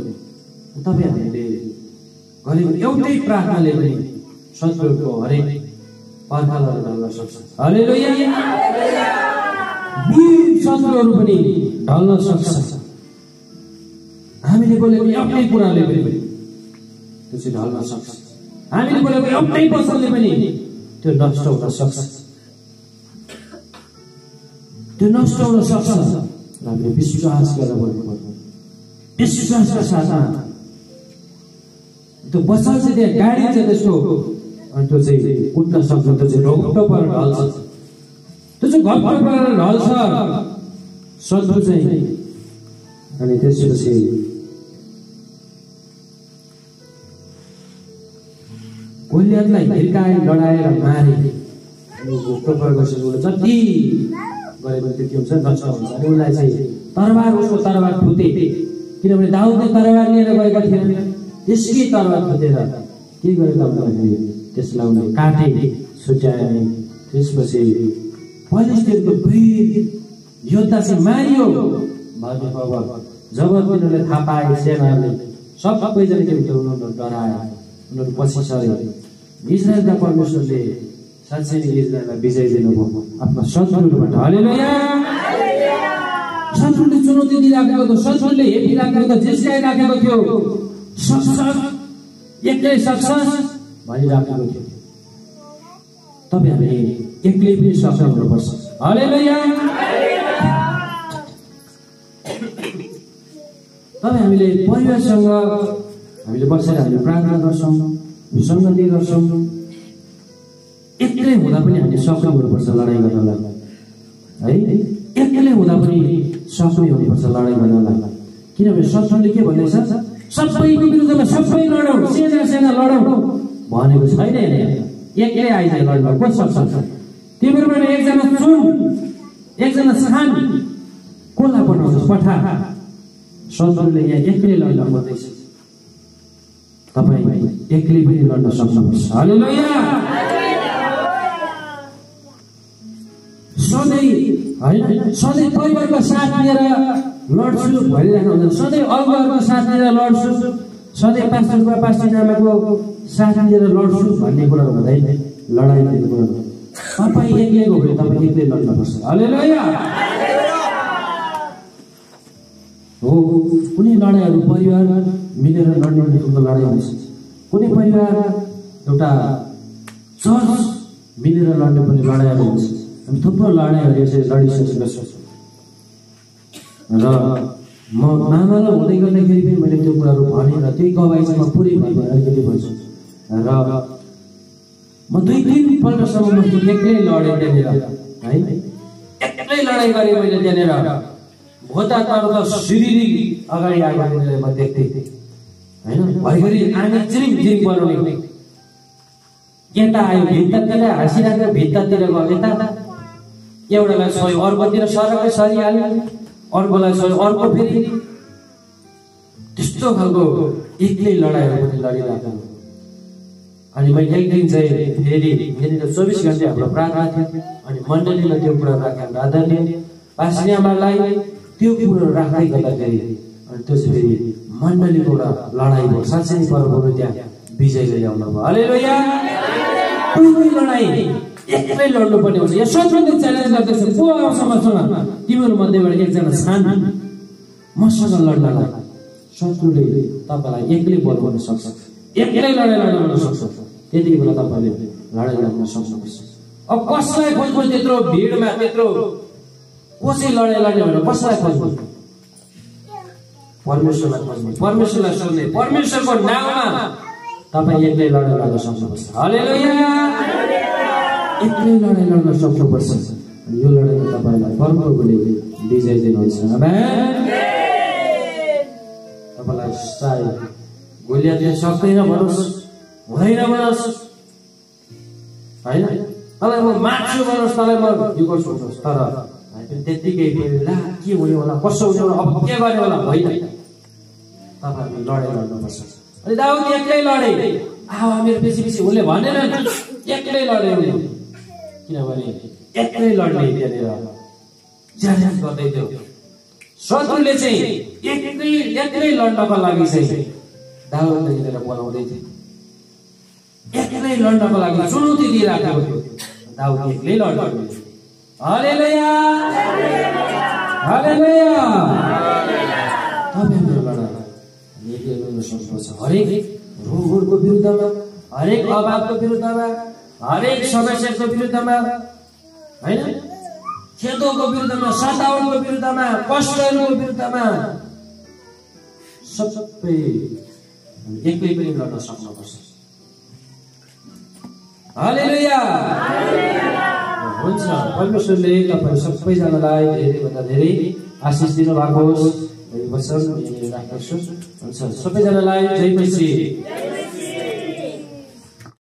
Speaker 1: तपाईँ हामीले गरेको एउटै प्रार्थनाले पनि शत्रुको हरेक पर्खालहरू ढल्न सक्छ। हालेलुया। वीर शत्रुहरू पनि ढल्न सक्छ। हामीले बोलेको एउटै कुराले पनि त्यो चाहिँ ढल्न सक्छ। हामीले बोलेको एउटै वचनले पनि त्यो नष्ट हुन सक्छ। त्यो नष्ट हुन सक्छ। हामीले विश्वास गरेर बोल्नु पर्यो। विश्वासका साथमा त्यो वचन चाहिँ त्यहाँ गाडी चाहिँ त्यसको अनि त्यो चाहिँ उठ्न सक्छ। त्यो चाहिँ ढोक्टो पर ढल्छ। त्यो चाहिँ घटघट गरेर ढल्छ शत्रु चाहिँ। अनि त्यसपछि गोलियतलाई हिर्काए, लडाएर मारे। अनि टोपर गर्छ जति गरे पनि त्यति हुन्छ, नष्ट हुन्छ। अनि उसलाई चाहिँ तरबार, उसको तरबार फुटे, किनभने दाउदले तरबार लिएर गएका थिएन। त्यसकै तरबार फुटेर के गरे भन्दाखेरि त्यसलाई उनले काटे, छुट्याए। त्यसपछि फिलिस्तीनको वीर योद्धा चाहिँ मारियो भन्ने खबर जब तिनीहरूले थाहा पाए, सेनाले सबैजना के हुन्छ उनीहरू डराए, उनीहरू पछि सरे। इजरायलका परमेश्वरले साँच्चै नै इजरायललाई विजय दिनुभयो आफ्नो शत्रुहरूबाट। हालेलुया। शत्रुले चुनौती दिइराखेको थियो, शत्रुले हेपिराखेको थियो, जिस्काइराखेको थियो, सक्छ एक्लै सक्छ भनिराखेको थियो। तपाईँ हामी एक्लै पनि सक्छ हुनुपर्छ। हालेलुया। तपाईँ हामीले परिवारसँग हामीले बसेर हामीले प्रार्थना गर्छौँ, सङ्गति गर्छौँ। एक्लै हुँदा पनि हामी सक्ने हुनुपर्छ लडाइँ गर्नलाई, है। एक्लै हुँदा पनि सक्ने हुनुपर्छ लडाइँ गर्नलाई। किनभने शत्रुले के भन्दैछ, सबैको विरुद्धमा सबै लडौँ, सेना लडौँ भनेको छैन। एक्लै आइज लड्न को सक्छ? तिमीहरूबाट एकजना चुन, एकजना छान, कसलाई पठाउँछ पठा। शत्रुले यहाँ एक्लै लड्न खोज्दैछ, तपाईँ एक्लै पनि लड्न सक्नुहुन्छ। हालेलुया। सधैँ परिवारको साथ लिएर लड्छु भनिरहेको हुन्छ, सधैँ अगुवाहरूको साथ लिएर लड्छु, सधैँ पास्टरको पास्टरआमाको साथ लिएर लड्छु भन्ने कुरा हुँदैन। लडाइँ भन्ने कुरा तपाईँ एक्लै हो भने तपाईँ एक्लै लड्नुपर्छ। हालेलुया। हो, कुनै लडाइँहरू परिवार मिलेर लड्ने किसिमको लडाइँ हुन्छ। कुनै परिवार एउटा चर्च मिलेर लड्ने पनि लडाइँहरू हुन्छ। हामी थुप्रो लडाइँहरू यसरी लडिसकेका छौँ। र म मामालाई हुँदै गर्दाखेरि पनि मैले त्यो कुराहरू भनेँ र त्यही गवाई चाहिँ म पुरै भयो अलिकति भन्छु। र म 2-3 पल्टसम्म म एक्लै लडेँ त्यहाँनिर, है। एक्लै लडाइँ गरेँ मैले त्यहाँनिर। भोता तर त सिरिरी अगाडि आएको म देख्थेँ, होइन। घरिघरि आने चिरिङ चिरिङ बनाउने, यता आयो भित्तातिर हाँसिरहेको, भित्तातिर गयो यता, एउटालाई सही अर्कोतिर सरकै सरिहाल्यो, अर्कोलाई सही अर्को फेरि। त्यस्तो खालको एक्लै लडाइँहरू पनि लडिरहेको। अनि मैले एक दिन चाहिँ फेरि यहाँनिर 24 घन्टे हाम्रो प्रार्थना थियो। अनि मण्डलीलाई त्यो कुरा राखेँ, आदरणीय पास्टर आमालाई त्यो कुरो राख्दै गर्दाखेरि अनि त्यो चाहिँ फेरि मण्डलीको एउटा लडाइँ भयो। साँच्चै नै परमप्रभुले त्यहाँ विजय ल्याउनु भयो। हालेलुया। कुनै लडाइँ एक्लै लड्नुपर्ने हुन्छ। यो शत्रुले च्यालेन्ज गर्दैछ, को आउँछ मसँग, तिमीहरू मध्येबाट एकजना छान मसँग लड्नलाई। शत्रुले तपाईलाई एक्लै बोलाउन सक्छ, एक्लै लडाइँ लड्न सक्छ। त्यति बेला तपाईले लडाइँ लड्न सक्नुहुन्छ। अब कसलाई खोज्नु त्यत्रो भिडमा, त्यत्रो कसै लडाइँ लड्ने भनेर कसलाई खोज्नु? परमेश्वरलाई खोज्नु, परमेश्वरलाई सोध्ने, परमेश्वरको नाममा तपाईँ एक्लै लडाइँ लड्न सक्नुपर्छ। हालेलुया। एक्लै लडाइँ लड्न सक्नुपर्छ। यो लडाइँमा तपाईलाई परमप्रभुले विजय दिनुहुन्छ। आमेन। तपाईलाई सायद गोलियतले सक्दैन भनोस्, हुँदैन भनोस्, हैन, तँलाई म मार्छु भनोस्, तँलाई म यो गर्छु भनोस्, तर त्यतिकै ला के हुने होला, कसो हुने होला, अब के गर्ने होला, होइन। तपाईहरुले लडाइँ लड्नुपर्छ। अनि दाउद एक्लै लडे। आवा मेरो पछि पछि उसले भनेन, एक्लै लडे उनी। किनभने एक्लै लड्ने त्यहाँनिर च्यालेन्ज गर्दै थियो। शत्रुले चाहिँ एक्लै लड्नको लागि चाहिँ दाउदले लिएर बोलाउँदै थियो। एक्लै लड्नको लागि चुनौती दिइराखेको थियो। दाउद एक्लै लड्यो। हालेलुया। हालेलुया। तपाईहरुले लडाई एक्लै लड्न सक्नुपर्छ। हरेक रोगहरूको विरुद्धमा, हरेक अभावको विरुद्धमा, हरेक समस्याको विरुद्धमा, हैन, खेदोको विरुद्धमा, सतावटको विरुद्धमा, कष्टहरूको विरुद्धमा सबै एक्लै पनि लड्न सक्नुपर्छ। हालेलुया। हुन्छ। परमेश्वरले तपाईहरु सबैजनालाई धेरैभन्दा धेरै आशिष दिनु भएको होस्। यो वचन यही राख्दछु। हुन्छ, सबैजनालाई जय मसीह।